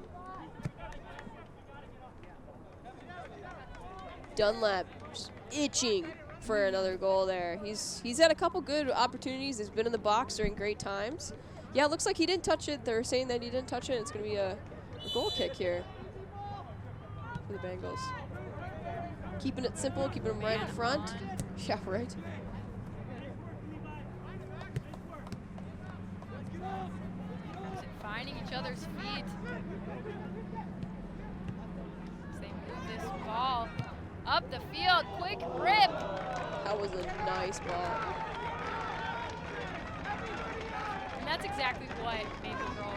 Dunlap just itching for another goal there. He's had a couple good opportunities. He's been in the box during great times. Yeah, it looks like he didn't touch it. They're saying that he didn't touch it. It's going to be a goal kick here for the Bengals. Keeping it simple, keeping them right in front. Yeah, right. Finding each other's feet. As they move this ball up the field, quick rip. That was a nice ball. And that's exactly what Maple Grove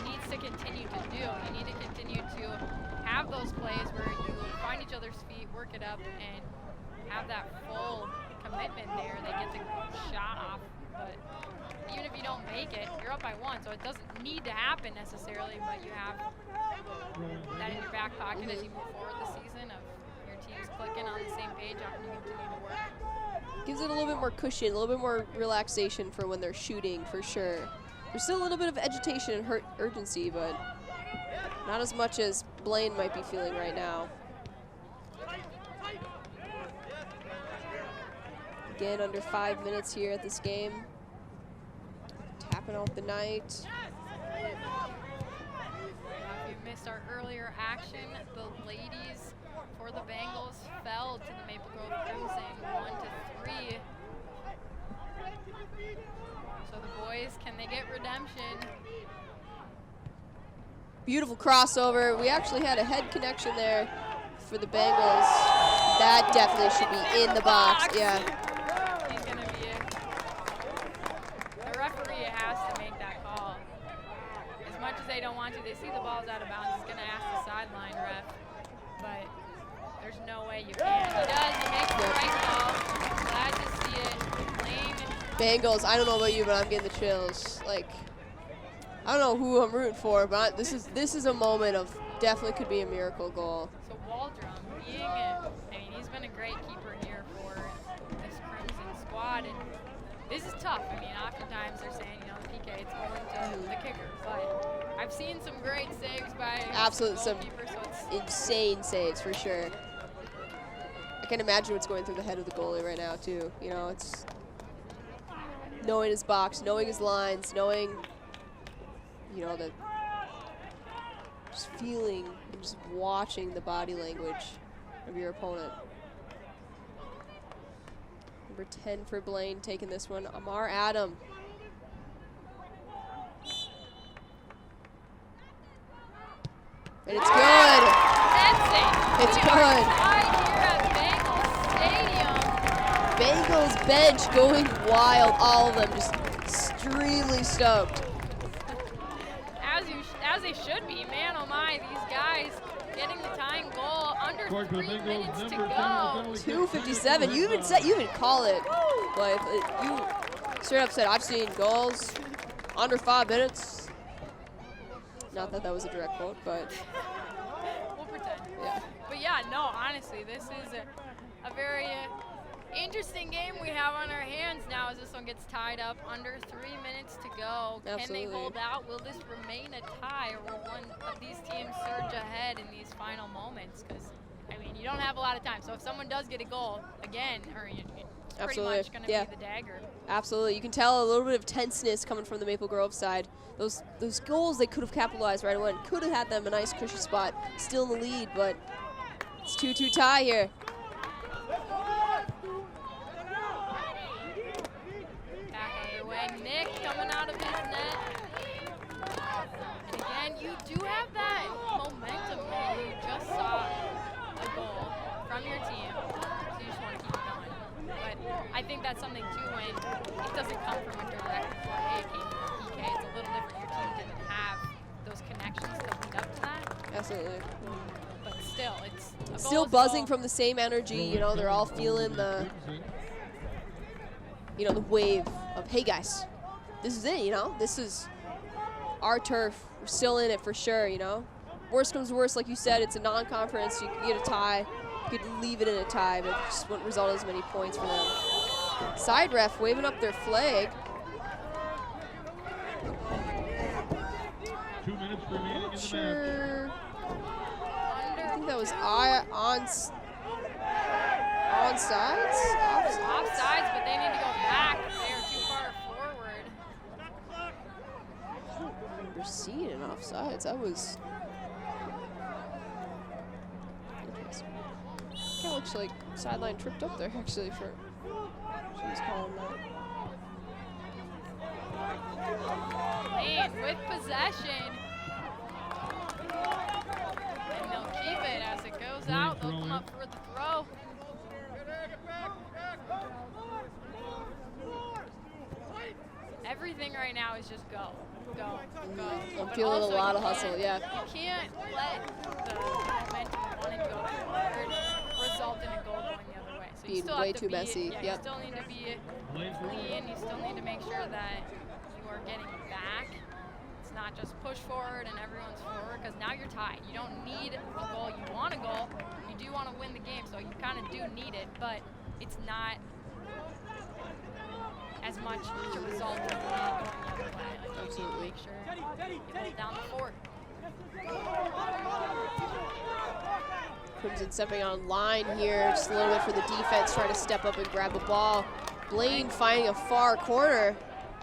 needs to continue to do. You need to continue to have those plays where you find each other's feet, work it up, and have that full commitment there. They get the shot off, but even if you don't make it, you're up by one, so it doesn't need to happen necessarily, but you have that in your back pocket as you move forward this season of your teams clicking on the same page on you continue to work. Gives it a little bit more cushion, a little bit more relaxation for when they're shooting, for sure. There's still a little bit of agitation and urgency, but not as much as Blaine might be feeling right now. Again, under 5 minutes here at this game. Tapping off the night. If you missed our earlier action, the ladies for the Bengals fell to the Maple Grove Crimson 1-3. So the boys, can they get redemption? Beautiful crossover. We actually had a head connection there for the Bengals. That definitely should be in the box. Yeah. He's gonna be it. The referee has to make that call. As much as they don't want to, they see the ball's out of bounds. He's gonna ask the sideline ref, but there's no way you can. He does. He makes the right call. Glad to see it. Blaine. Bengals. I don't know about you, but I'm getting the chills. Like, I don't know who I'm rooting for, but this is a moment of definitely could be a miracle goal. So Waldrum being, I mean, he's been a great keeper here for this Crimson squad, and this is tough. I mean, oftentimes they're saying, you know, the PK, it's going to the kicker, but I've seen some great saves by absolutely some goalkeepers, so it's insane saves for sure. I can imagine what's going through the head of the goalie right now too. You know, it's knowing his box, knowing his lines, knowing, you know, that just feeling and just watching the body language of your opponent. Number 10 for Blaine taking this one, Amar Adam. And it's good. That's it. It's We good. are tied here at Bengals Stadium. Bengals bench going wild, all of them just extremely stoked. As they should be, man, oh my, these guys getting the tying goal under 3 minutes to go. 2:57. You even call it. Like you straight up said, I've seen goals under 5 minutes. Not that that was a direct quote, but We'll pretend. yeah. But yeah, no, honestly, this is a very Interesting game we have on our hands now as this one gets tied up. Under 3 minutes to go. Can Absolutely. they hold out? Will this remain a tie, or will one of these teams surge ahead in these final moments? Because, I mean, you don't have a lot of time. So if someone does get a goal, again, it's pretty Absolutely. much going to Yeah. be the dagger. Absolutely. You can tell a little bit of tenseness coming from the Maple Grove side. Those goals they could have capitalized right away and could have had them a nice cushy spot, still in the lead, but it's 2-2 tie here. Back underway. Nick coming out of his net. And again, you do have that momentum there. You just saw a goal from your team, so you just want to keep it going. But I think that's something too when it doesn't come from a direct play. It came from PK. It's a little different. Your team didn't have those connections to lead up to that. Absolutely. But still, it's a goal Still is a buzzing goal. from the same energy. You know, they're all feeling the wave of, hey guys, this is it, you know? This is our turf. We're still in it for sure, you know? Worst comes to worst, like you said, it's a non-conference. You can get a tie. You could leave it in a tie, but it just wouldn't result in as many points for them. Side ref waving up their flag. 2 minutes remaining in the match. Sure. I think that was onside? Offsides, but they need to go back. They are too far forward. I remember seeing an offsides. That was interesting. Kind of looks like sideline tripped up there actually for she was calling that. Blaine with possession. And they'll keep it as it goes out. They'll come up for the throw. Everything right now is just go, go, go. I'm But feeling a also lot you of hustle, can't- yeah. You can't let the momentum you want to go forward result in a goal going the other way. So you Being still way have to too be, messy, yeah, yep. you still need to be clean. You still need to make sure that you are getting back. It's not just push forward and everyone's forward, because now you're tied. You don't need a goal. You want a goal. You do want to win the game, so you kind of do need it, but it's not as much to result in going the other way. Like, you need to Absolutely. make sure you hold down the fort. Crimson stepping on line here, just a little bit for the defense, trying to step up and grab the ball. Blaine finding a far corner.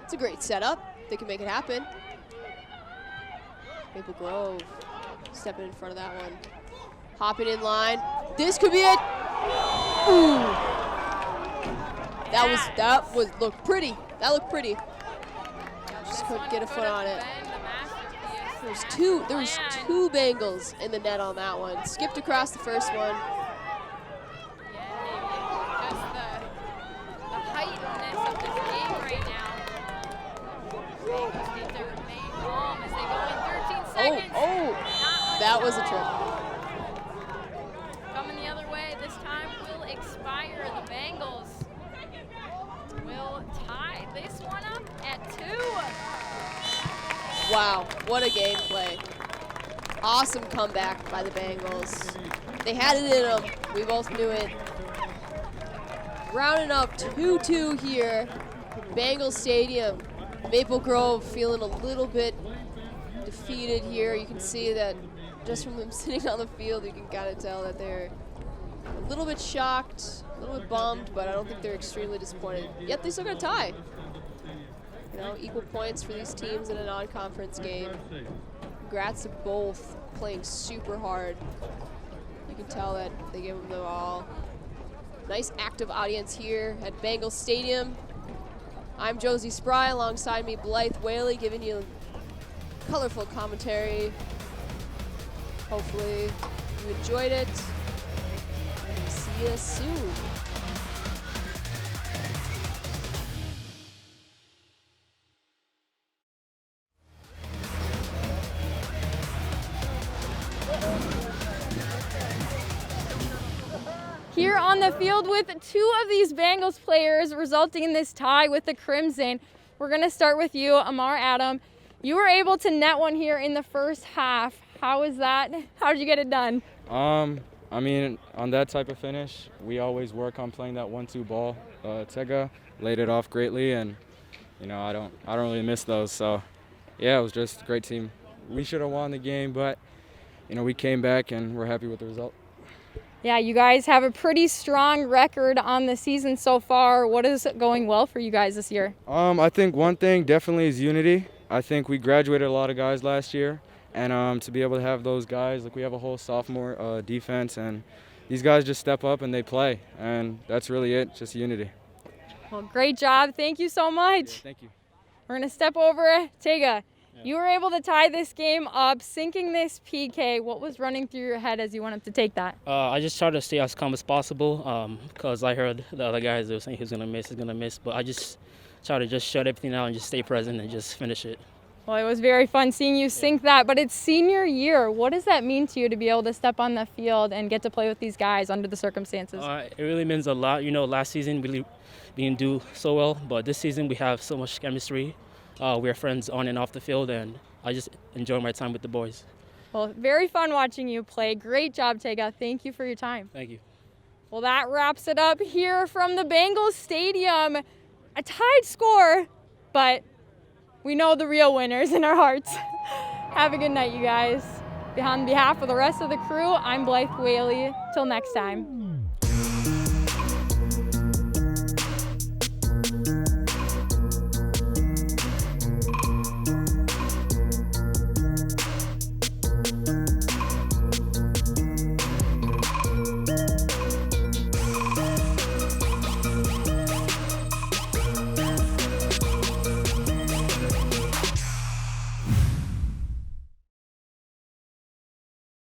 It's a great setup. They can make it happen. Maple Grove stepping in front of that one. Hopping in line. This could be it. Ooh. That was looked pretty. That looked pretty. Just couldn't get a foot on it. There was two Bengals in the net on that one. Skipped across the first one. Yeah, just the heightenedness of this game right now. Bengals need to remain calm as they go in 13 seconds. Oh, Not much that was a time. trip. Coming the other way, this time will expire. The Bengals will tie this one up at 2. Wow, what a gameplay. Awesome comeback by the Bengals. They had it in them. We both knew it. Rounding up 2-2 here. Bengals Stadium. Maple Grove feeling a little bit defeated here. You can see that just from them sitting on the field, you can kind of tell that they're a little bit shocked, a little bit bummed, but I don't think they're extremely disappointed. Yet they still got a tie. You know, equal points for these teams in a non-conference game. Congrats to both playing super hard. You can tell that they gave them their all. Nice active audience here at Bengals Stadium. I'm Josie Spry, alongside me Blythe Whaley, giving you colorful commentary. Hopefully you enjoyed it. And see you soon. Here on the field with 2 of these Bengals players, resulting in this tie with the Crimson. We're going to start with you, Amar Adam. You were able to net one here in the first half. How was that? How did you get it done? I mean, on that type of finish, we always work on playing that 1-2 ball. Tega laid it off greatly, and I don't really miss those. So, yeah, it was just a great team. We should have won the game, but we came back and we're happy with the result. Yeah, you guys have a pretty strong record on the season so far. What is going well for you guys this year? I think one thing definitely is unity. I think we graduated a lot of guys last year, and to be able to have those guys, like we have a whole sophomore defense, and these guys just step up and they play, and that's really it, just unity. Well, great job. Thank you so much. Yeah, thank you. We're going to step over. Tega, you were able to tie this game up, sinking this PK. What was running through your head as you went up to take that? I just tried to stay as calm as possible because I heard the other guys, they were saying he's going to miss. But I just tried to just shut everything out and just stay present and just finish it. Well, it was very fun seeing you sink that, but it's senior year. What does that mean to you to be able to step on the field and get to play with these guys under the circumstances? It really means a lot. Last season we didn't do so well, but this season we have so much chemistry. We're friends on and off the field, and I just enjoy my time with the boys. Well, very fun watching you play. Great job, Tega. Thank you for your time. Thank you. Well, that wraps it up here from the Bengals Stadium. A tied score, but we know the real winners in our hearts. Have a good night, you guys. On behalf of the rest of the crew, I'm Blythe Whaley. Till next time.